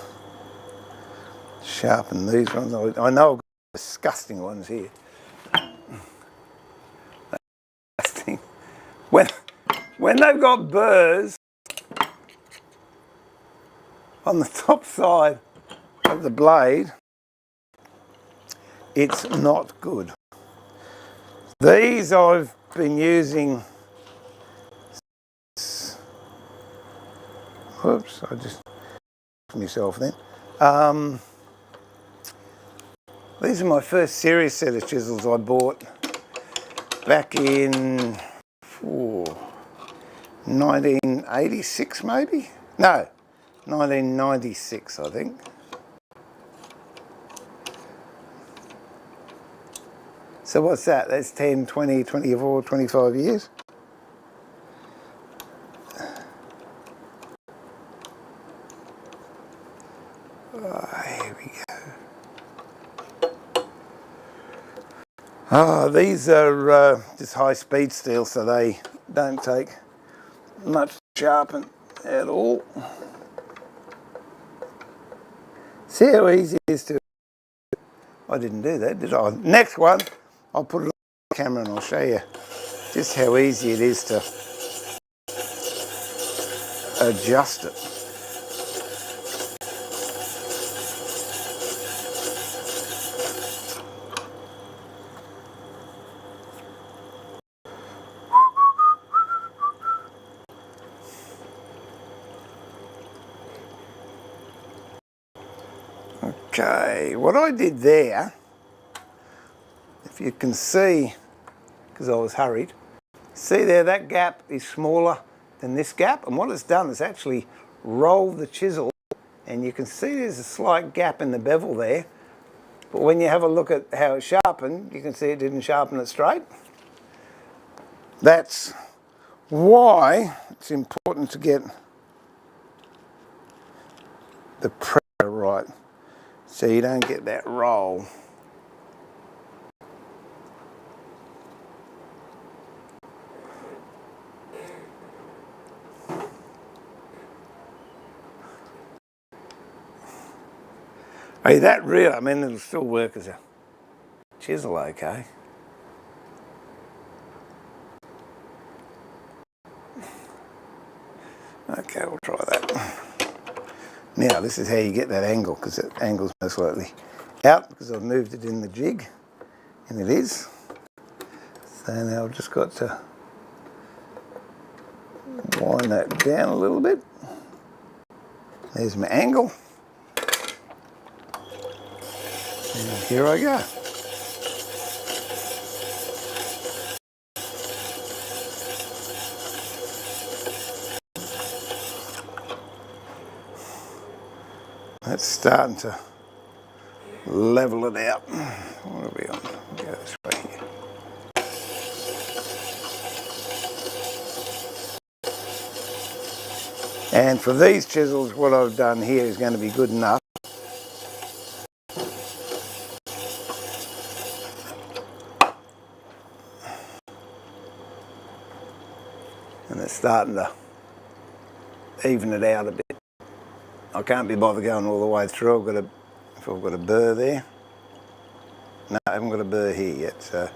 sharpen these ones. I know I've got disgusting ones here. Disgusting. When they've got burrs on the top side of the blade, it's not good. These I've been using. Whoops, I just myself then. These are my first serious set of chisels I bought back in 1986 maybe? No, 1996 I think. So what's that? That's 10, 20, 24, 25 years. Oh, here we go. Oh, these are just high-speed steel, so they don't take much to sharpen at all. See how easy it is to... I didn't do that, did I? Next one, I'll put it on the camera and I'll show you just how easy it is to adjust it. Okay, what I did there, if you can see, because I was hurried, see there, that gap is smaller than this gap, and what it's done is actually roll the chisel, and you can see there's a slight gap in the bevel there, but when you have a look at how it's sharpened, you can see it didn't sharpen it straight. That's why it's important to get the pressure right, so you don't get that roll. Hey, that really, I mean, it'll still work as a chisel, okay. Okay, we'll try that. Now, this is how you get that angle, because it angles most likely out, because I've moved it in the jig, and it is. So now I've just got to wind that down a little bit. There's my angle. And here I go. That's starting to level it out. What are we on? Go this way here. And for these chisels, what I've done here is going to be good enough. And it's starting to even it out a bit. I can't be bothered going all the way through. If I've got a burr there. No, I haven't got a burr here yet, so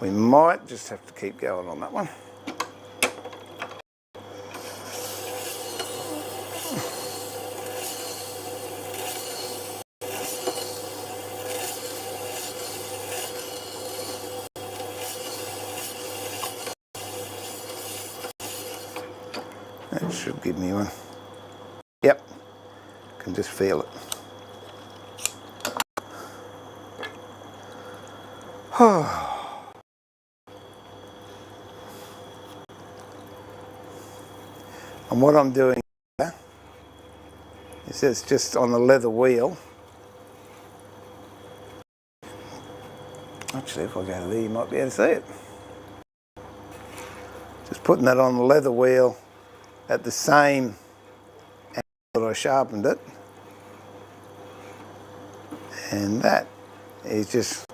we might just have to keep going on that one. That should give me one. Yep, can just feel it. And what I'm doing here is it's just on the leather wheel. Actually, if I go to there, you might be able to see it. Just putting that on the leather wheel at the same angle that I sharpened it. And that is just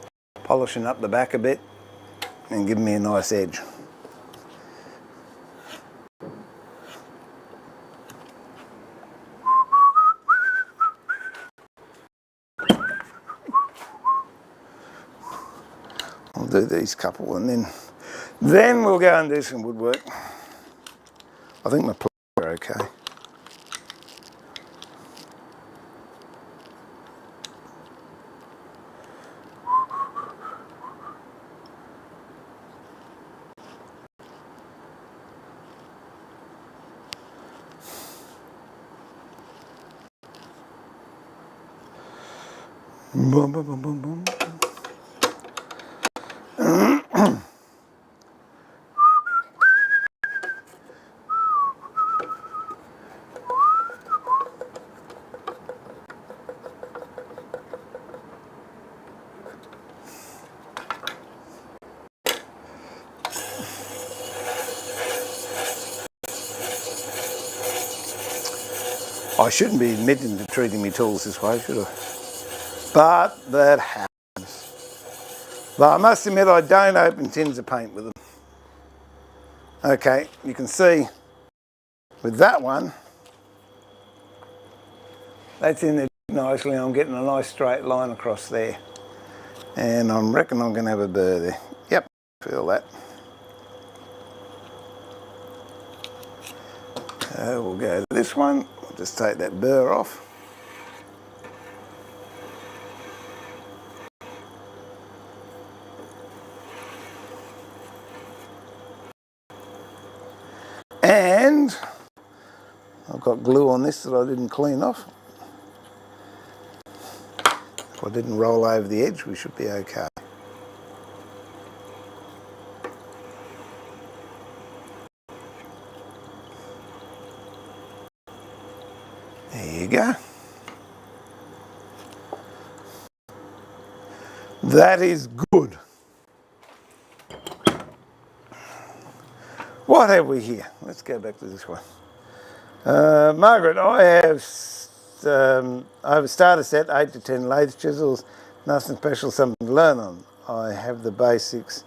polishing up the back a bit and giving me a nice edge. I'll do these couple and then we'll go and do some woodwork. I think my pliers are okay. Boom, boom, boom, boom, boom. I shouldn't be admitting to treating me tools this way, should I? But that happens. But I must admit I don't open tins of paint with them. Okay, you can see with that one, that's in there nicely. I'm getting a nice straight line across there. And I reckon I'm going to have a burr there. Yep, feel that. We'll go to this one. I'll just take that burr off. And I've got glue on this that I didn't clean off. If I didn't roll over the edge, we should be okay. There you go. That is good. What have we here? Let's go back to this one. Margaret, I have a starter set, 8 to 10 lathe chisels, nothing special, something to learn on. I have the basics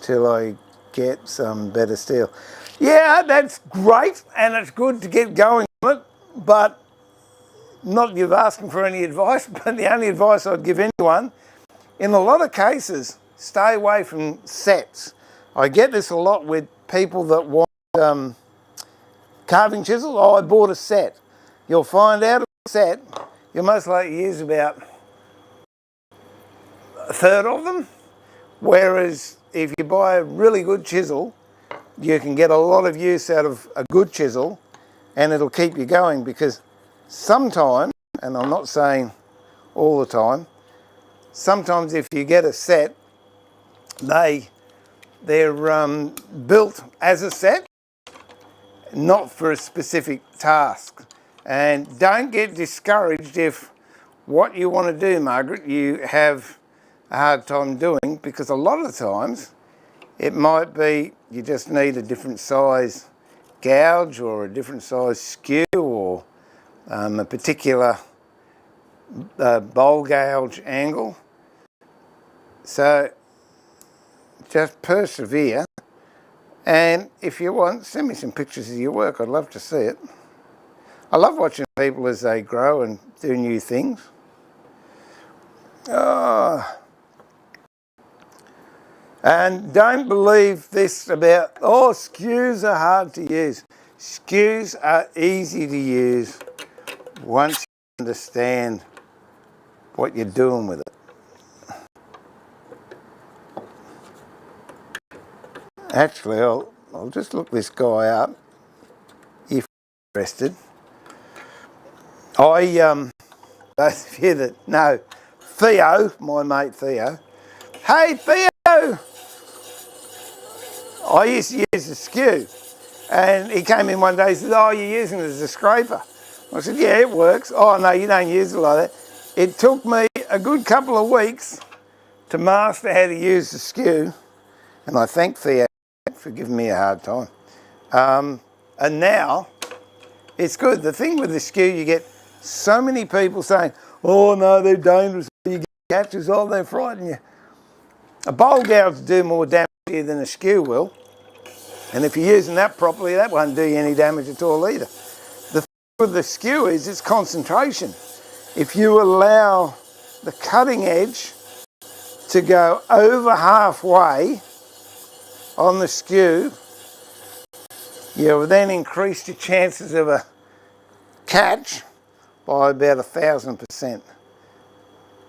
till I get some better steel. Yeah, that's great, and it's good to get going on it, but not you're asking for any advice, but the only advice I'd give anyone, in a lot of cases, stay away from sets. I get this a lot with people that want carving chisels. Oh, I bought a set. You'll find out a set, you'll most likely use about a third of them. Whereas if you buy a really good chisel, you can get a lot of use out of a good chisel and it'll keep you going, because sometimes, and I'm not saying all the time, sometimes if you get a set, they're built as a set, not for a specific task. And don't get discouraged if what you want to do, Margaret, you have a hard time doing, because a lot of the times it might be you just need a different size gouge or a different size skew, or a particular bowl gouge angle. So just persevere, and if you want, send me some pictures of your work. I'd love to see it. I love watching people as they grow and do new things. Oh. And don't believe this about, oh, skews are hard to use. Skews are easy to use once you understand what you're doing with it. Actually, I'll just look this guy up if you're interested. Those of you that know Theo, my mate Theo. Hey Theo! I used to use a skew, and he came in one day and said, oh, you're using it as a scraper. I said, yeah, it works. Oh no, you don't use it like that. It took me a good couple of weeks to master how to use the skew, and I thank Theo for giving me a hard time. And now it's good. The thing with the skew, you get so many people saying, oh no, they're dangerous, you get catches, oh, they frighten you. A bowl gouge will do more damage to you than a skew will, and if you're using that properly, that won't do you any damage at all either. The thing with the skew is its concentration. If you allow the cutting edge to go over halfway on the skew, you'll then increase your chances of a catch by about 1,000%.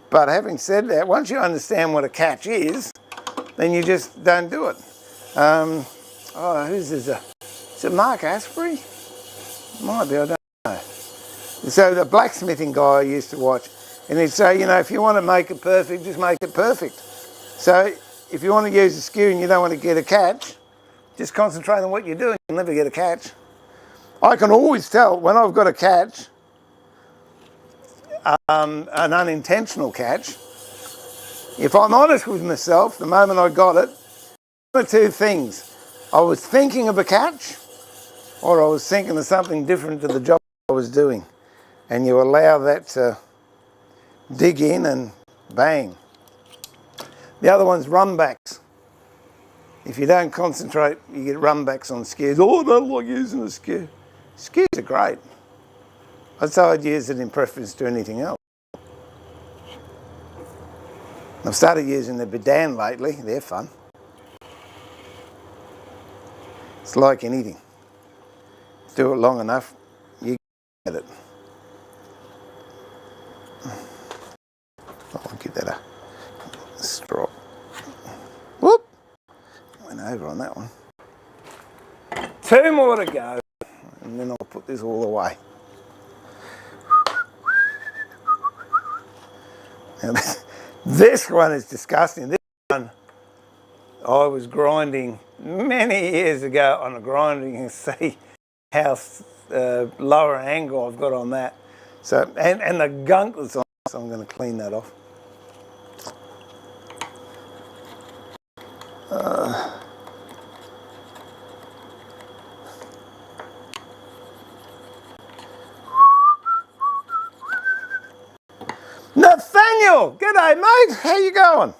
But having said that, once you understand what a catch is, then you just don't do it. Who's this? Is it Mark Asprey? Might be, I don't know. So the blacksmithing guy I used to watch, and he'd say, you know, if you want to make it perfect, just make it perfect. So if you want to use a skew and you don't want to get a catch, just concentrate on what you're doing, you'll never get a catch. I can always tell when I've got a catch, an unintentional catch. If I'm honest with myself, the moment I got it, one or two things. I was thinking of a catch, or I was thinking of something different to the job I was doing. and you allow that to dig in and bang. The other one's runbacks. If you don't concentrate, you get runbacks on skewers. Oh, I don't like using a skew. Skews are great. I'd say I'd use it in preference to anything else. I've started using the Bedan lately. They're fun. It's like anything. Do it long enough, you get it. I'll give that a straw. Whoop! Went over on that one. 2 more to go, and then I'll put this all away. Now, this one is disgusting. This one I was grinding many years ago on a grinder. You can see how lower angle I've got on that. So, and the gunk that's on, so I'm going to clean that off. Nathaniel, g'day mate, how you going?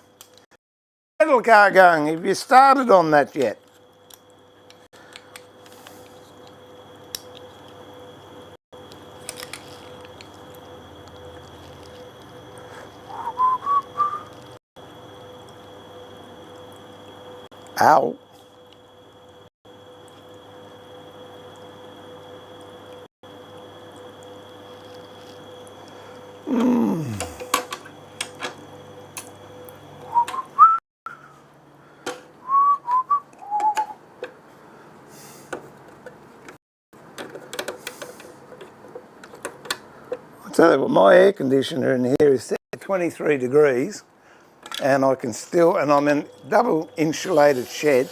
Pedal car going, have you started on that yet? Ow. I'll tell you what, my air conditioner in here is set at 23 degrees and I can still, and I'm in a double insulated shed,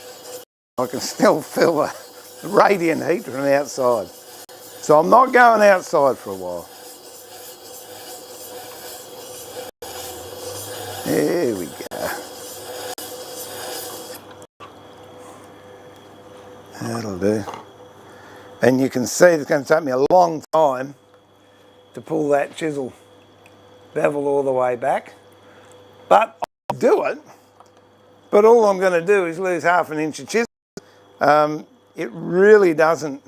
I can still feel the radiant heat from the outside. So I'm not going outside for a while. There we go. That'll do. And you can see it's going to take me a long time to pull that chisel bevel all the way back. But I'll do it. But all I'm going to do is lose half an inch of chisel. It really doesn't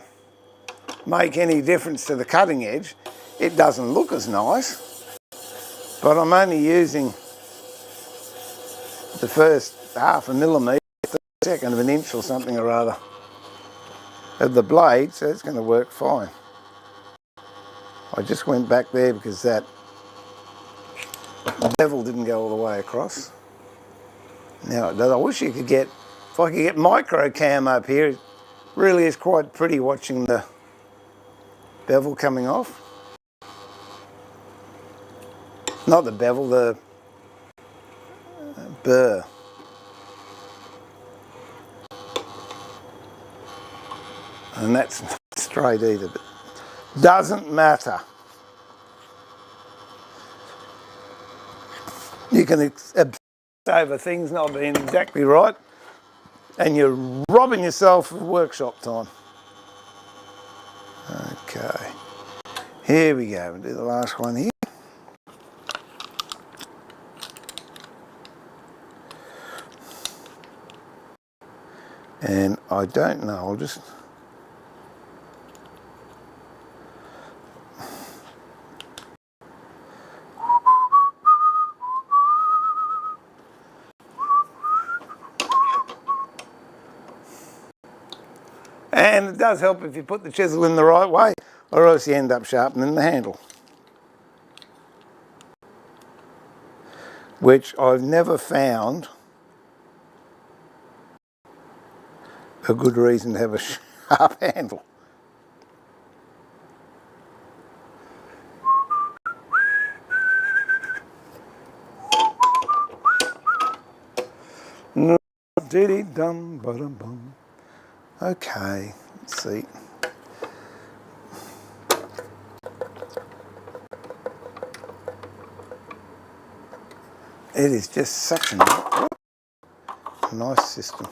make any difference to the cutting edge. It doesn't look as nice. But I'm only using the first half a millimetre, 1/2 of an inch or something or other of the blade, so it's going to work fine. I just went back there because that bevel didn't go all the way across. Now it does. I wish you could get, if I could get micro cam up here, it really is quite pretty watching the bevel coming off. Not the bevel, the burr. And that's not straight either, but doesn't matter. You can obsess over things not being exactly right, and you're robbing yourself of workshop time. Okay, here we go. We'll do the last one here. And I don't know, I'll just... And it does help if you put the chisel in the right way, or else you end up sharpening the handle. Which I've never found a good reason to have a sharp handle. Diddy-dum, ba-dum-bum. Okay, let's see. It is just such a nice system.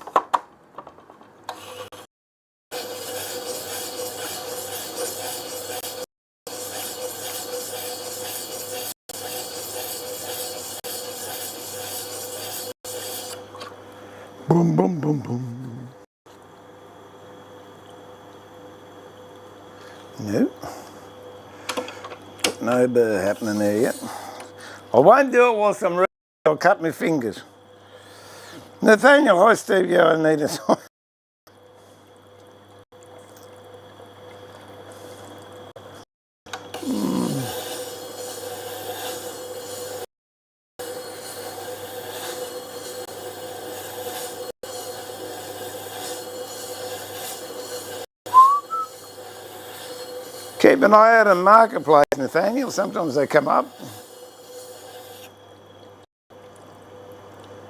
Boom, boom, boom, boom. Nope. No burr happening there yet. I won't do it whilst I'm ready. I'll cut my fingers. Nathaniel, hi Steve, yeah, I need it. Keep an eye out on Marketplace, Nathaniel. Sometimes they come up.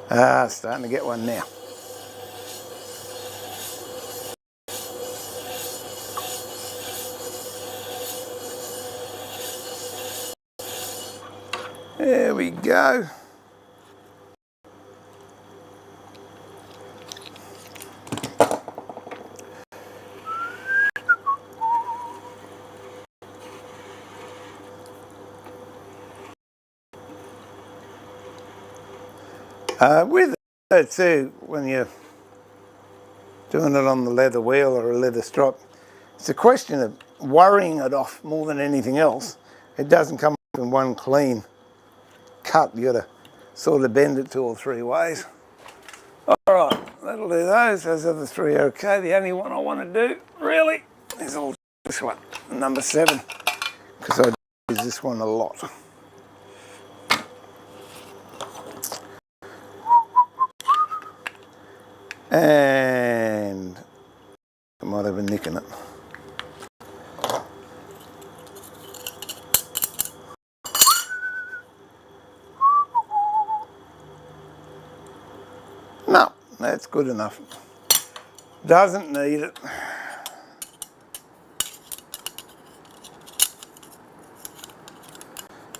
Ah, starting to get one now. There we go. With it too, when you're doing it on the leather wheel or a leather strop, it's a question of worrying it off more than anything else. It doesn't come off in one clean cut. You got to sort of bend it 2 or 3 ways. All right, that'll do those. Those other 3 are okay. The only one I want to do really is all this one, number 7, because I use this one a lot. And I might have a nick in it. No, that's good enough. Doesn't need it.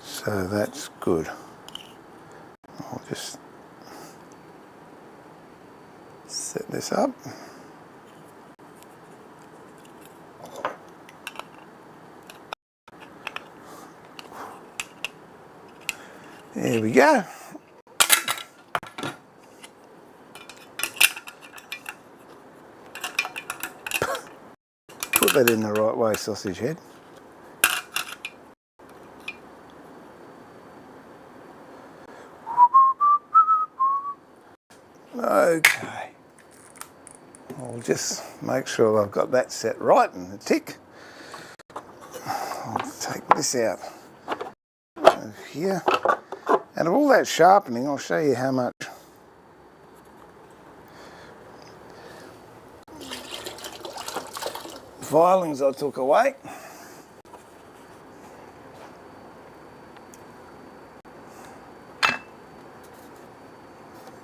So that's good. I'll just set this up. There we go. Put that in the right way, sausage head. Okay. I'll just make sure I've got that set right and a tick. I'll take this out of here. And of all that sharpening, I'll show you how much filings I took away.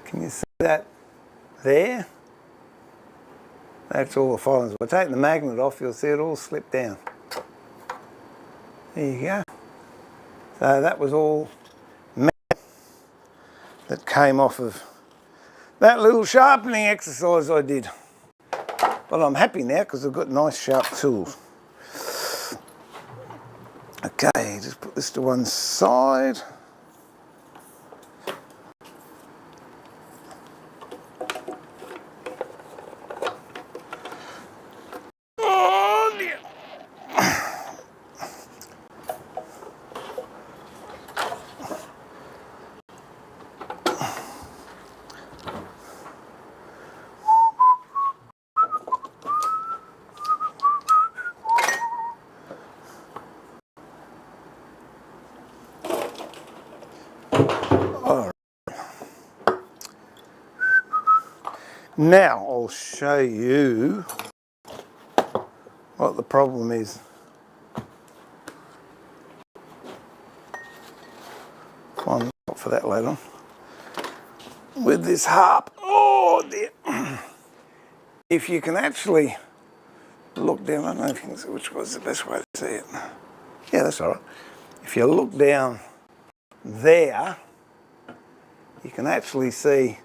Can you see that there? That's all the filings. If I take the magnet off, you'll see it all slip down. There you go. So that was all that came off of that little sharpening exercise I did. But I'm happy now because I've got nice sharp tools. Okay, just put this to one side. Oh dear. Now I'll show you what the problem is. One for that later on. With this harp. Oh dear. If you can actually look down, I don't know if you can see which was the best way to see it. Yeah, that's all right. If you look down there, you can actually see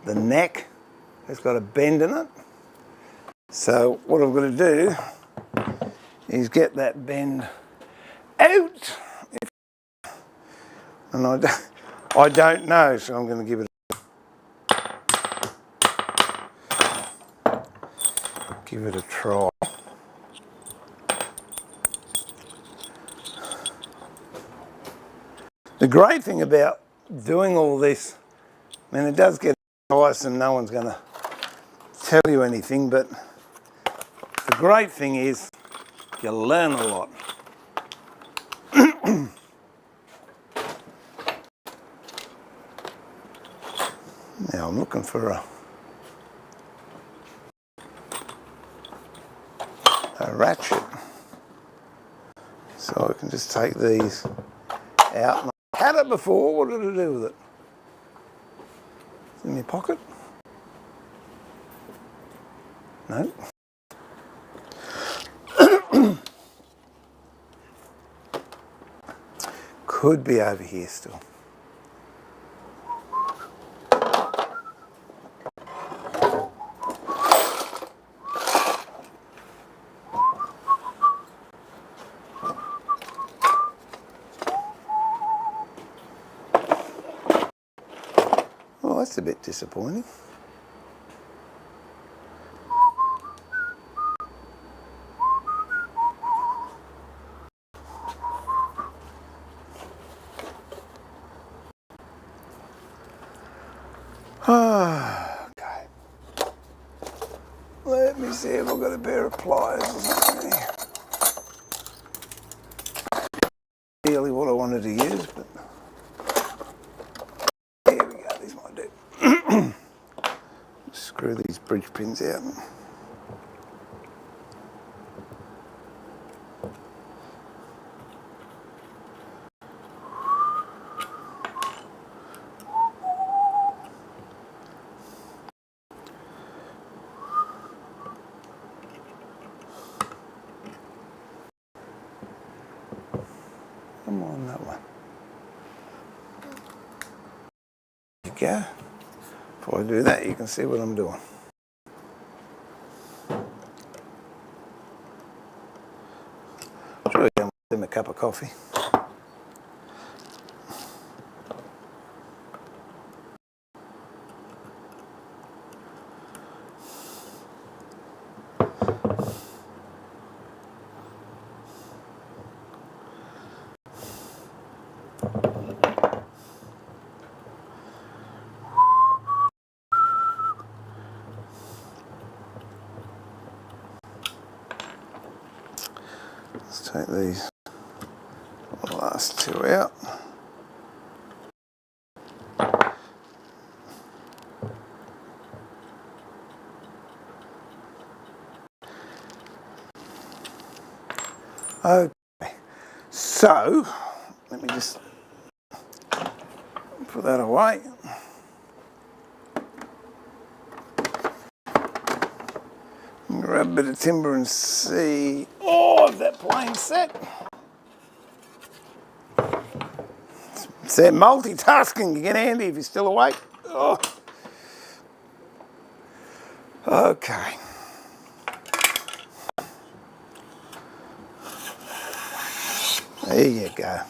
the neck has got a bend in it. So what I'm going to do is get that bend out. And I don't know, so I'm going to give it give it a try. The great thing about doing all this, I mean, it does get tiresome, no one's going to tell you anything, but the great thing is you learn a lot. Now I'm looking for a ratchet, so I can just take these out. I had it before. What did I do with it? It's in my pocket? No. Could be over here still. Well, that's a bit disappointing. Okay. Let me see if I've got a pair of pliers or something here. Really what I wanted to use, but here we go, these might do. Screw these bridge pins out. Come on, that one. There you go. Before I do that, you can see what I'm doing. Try to them a cup of coffee. Let's take these last two out. Okay, so let me just put that away. Grab a bit of timber and see. Oh, is that plane set? It's that multitasking can get handy if you're still awake. Oh. Okay. There you go.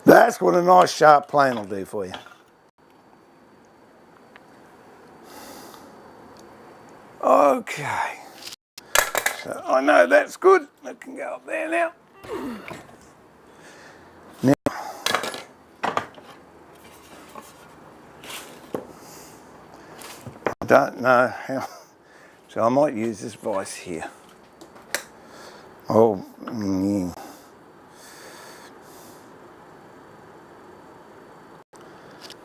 That's what a nice sharp plane will do for you. Okay. So I know that's good. That can go up there now. Now, I don't know how, so I might use this vise here. Oh, yeah.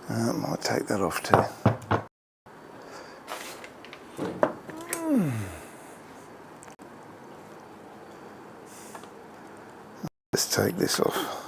I might take that off too. Let's take this off.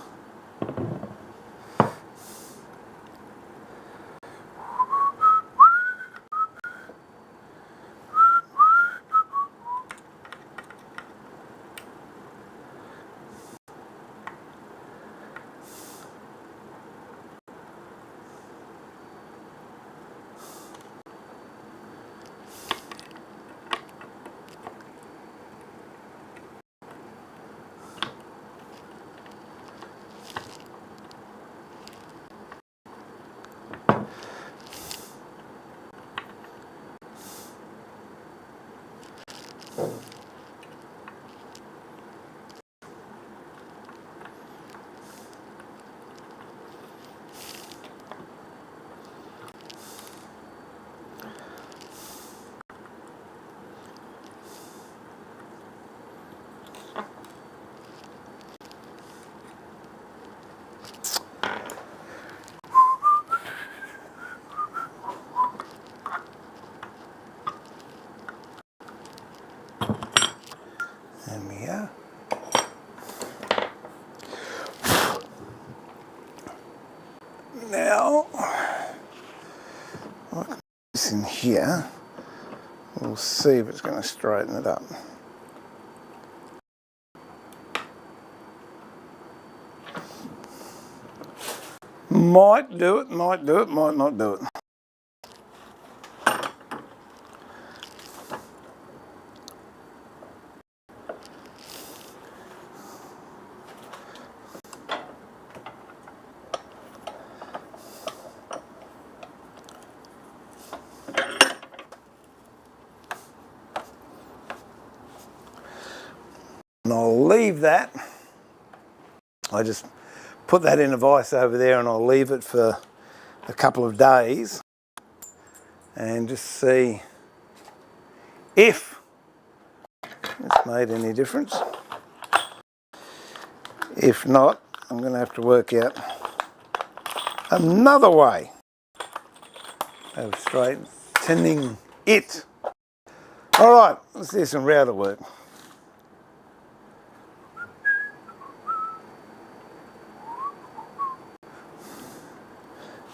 here. We'll see if it's going to straighten it up. Might do it, might do it, might not do it. And I'll leave that. I just put that in a vise over there and I'll leave it for a couple of days and just see if it's made any difference. If not, I'm going to have to work out another way of straightening it. All right, let's do some router work.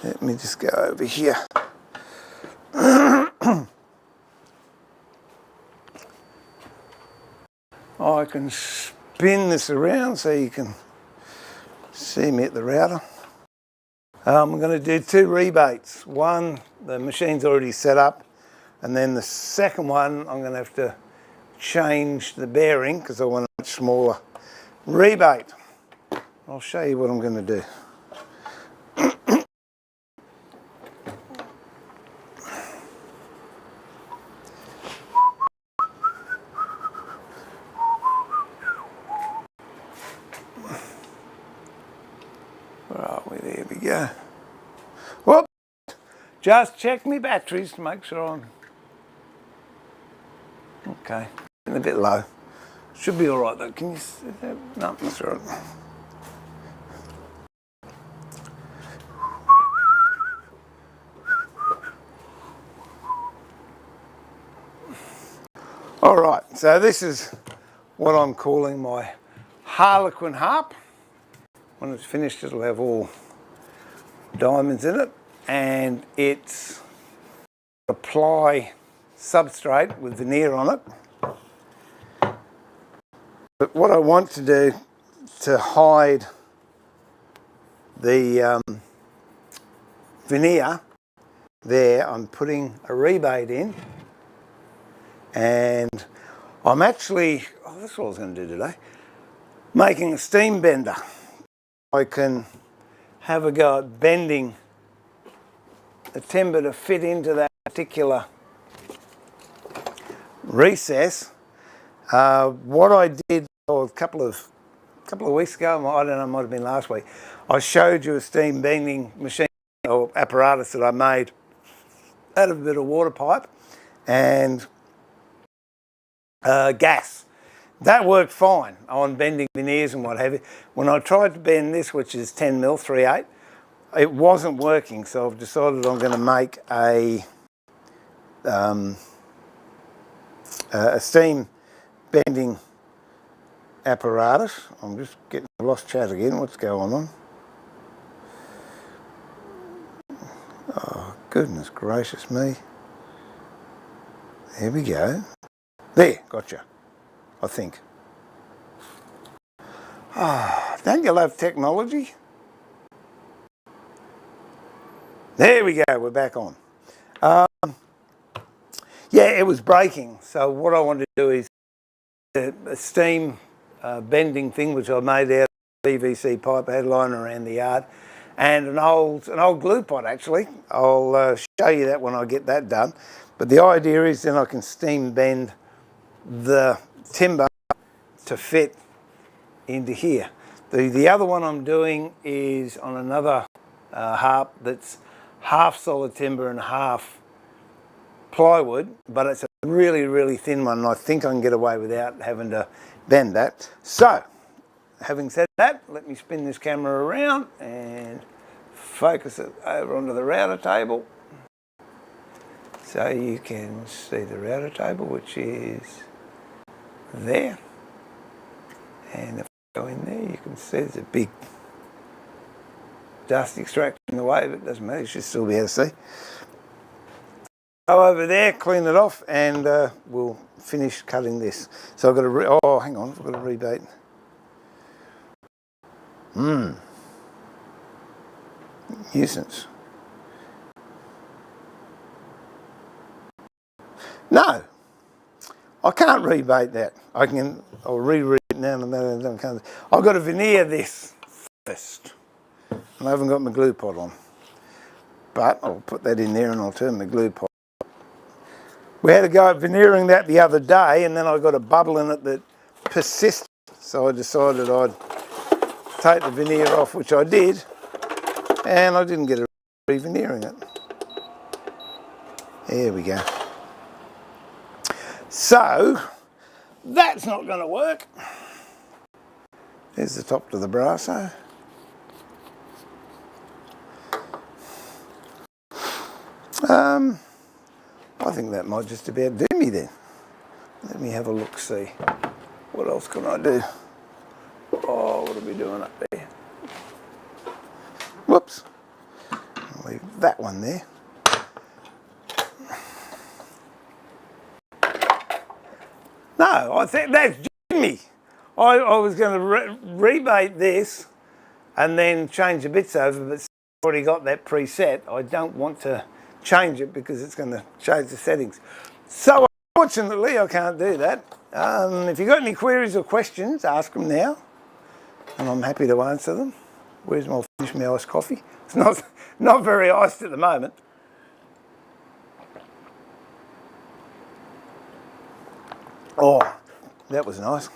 Let me just go over here. I can spin this around so you can see me at the router. I'm going to do 2 rebates. One, the machine's already set up, and then the second one, I'm going to have to change the bearing because I want a much smaller rebate. I'll show you what I'm going to do. Where are we? There we go. Whoop! Just check my batteries to make sure I'm okay. A bit low. Should be all right though. Can you see that? No, that's all right. All right. So this is what I'm calling my Harlequin harp. When it's finished, it'll have all diamonds in it, and it's a ply substrate with veneer on it. But what I want to do to hide the veneer there, I'm putting a rebate in, and I'm actually, oh, that's what I was going to do today, making a steam bender. I can have a go at bending the timber to fit into that particular recess. What I did a couple of weeks ago, I don't know, it might have been last week, I showed you a steam bending machine or apparatus that I made out of a bit of water pipe and gas. That worked fine on bending veneers and what have you. When I tried to bend this, which is 10mm 3/8, it wasn't working, so I've decided I'm going to make a steam bending apparatus. I'm just getting lost chat again. What's going on? Oh, goodness gracious me. There we go. There, gotcha. I think. Ah, don't you love technology? There we go, we're back on. Yeah, it was breaking. So what I want to do is a steam bending thing, which I made out of PVC pipe. I had lying around the yard, and an old glue pot actually. I'll show you that when I get that done. But the idea is then I can steam bend the timber to fit into here. The other one I'm doing is on another harp that's half solid timber and half plywood, but it's a really, really thin one, and I think I can get away without having to bend that. So, having said that, let me spin this camera around and focus it over onto the router table so you can see the router table, which is there. And if I go in there, you can see there's a big dust extractor in the way, but it doesn't matter, you should still be able to see. go over there, clean it off, and we'll finish cutting this. So I've got to, oh, hang on, I've got to rebate. Nuisance. No, I can't rebate that. I'll reread it now. I've got to veneer this first. And I haven't got my glue pot on. But I'll put that in there and I'll turn my glue pot. We had to go at veneering that the other day, and then I got a bubble in it that persisted. So I decided I'd take the veneer off, which I did, and I didn't get a re-veneering it. There we go. So that's not going to work. There's the top to the brasso. I think that might just about do me then. Let me have a look, see. What else can I do? Oh, what are we doing up there? Whoops. I'll leave that one there. No, I think that's Jimmy. I was going to rebate this and then change the bits over, but I've already got that preset. I don't want to change it because it's going to change the settings. So unfortunately, I can't do that. If you've got any queries or questions, ask them now, and I'm happy to answer them. Where's my finish my iced coffee? It's not very iced at the moment. Oh, that was nice.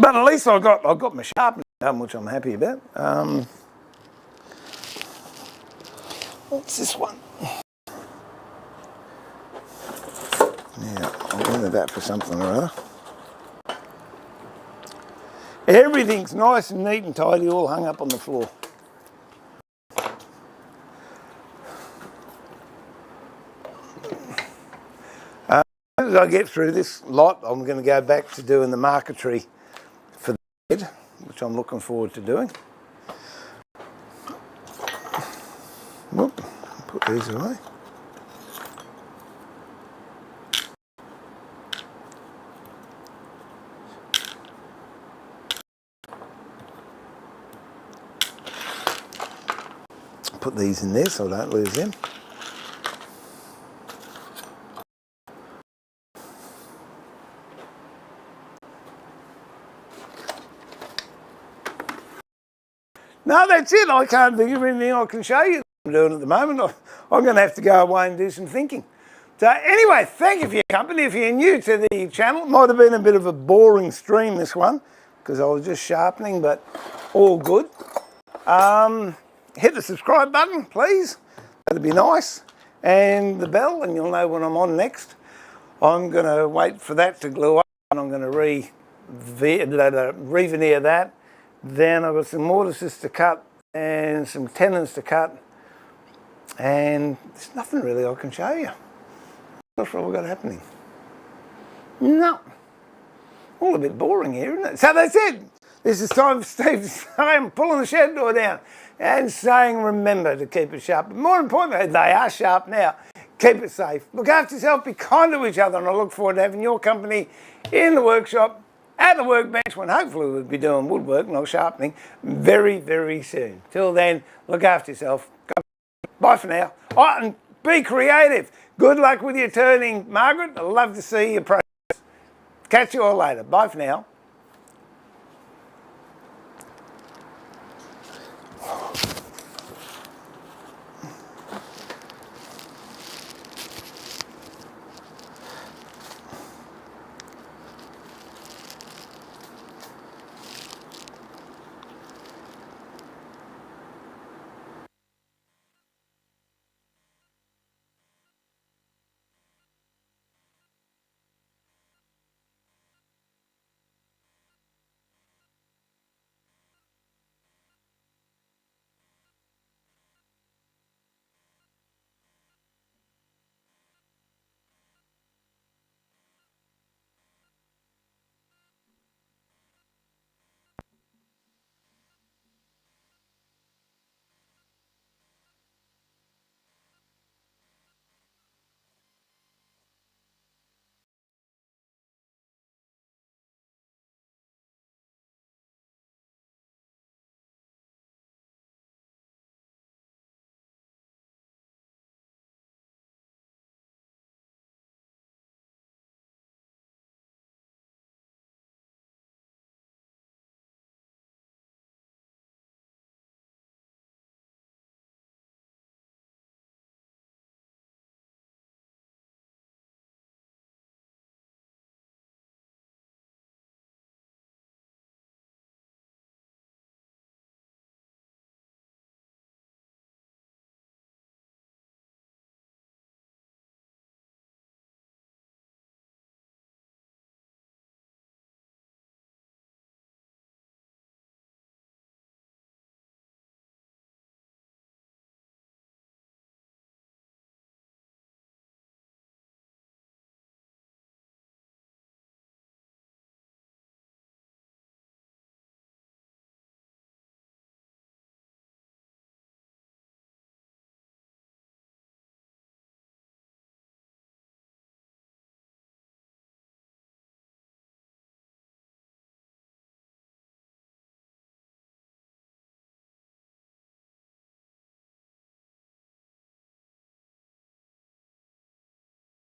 But at least I got my sharpening done, which I'm happy about. What's this one? Yeah, I'll go into that for something or other. Everything's nice and neat and tidy, all hung up on the floor. As I get through this lot, I'm going to go back to doing the marquetry for the bed, which I'm looking forward to doing. Whoop, put these away. Put these in there so I don't lose them. No, that's it. I can't think of anything I can show you I'm doing at the moment. I'm going to have to go away and do some thinking. So anyway, thank you for your company. If you're new to the channel, it might have been a bit of a boring stream, this one, because I was just sharpening, but all good. Hit the subscribe button, please. That'd be nice. And the bell, and you'll know when I'm on next. I'm going to wait for that to glue up, and I'm going to re-veneer that. Then I've got some mortises to cut and some tenons to cut, and there's nothing really I can show you. What's all got happening? No. All a bit boring here, isn't it? So that's it. This is time for Steve to say I'm pulling the shed door down and saying remember to keep it sharp. But more importantly, they are sharp now. Keep it safe. Look after yourself, be kind to each other, and I look forward to having your company in the workshop, at the workbench, when hopefully we'll be doing woodwork, not sharpening, very, very soon. Till then, look after yourself. Bye for now. Oh, and be creative. Good luck with your turning, Margaret. I'd love to see your progress. Catch you all later. Bye for now.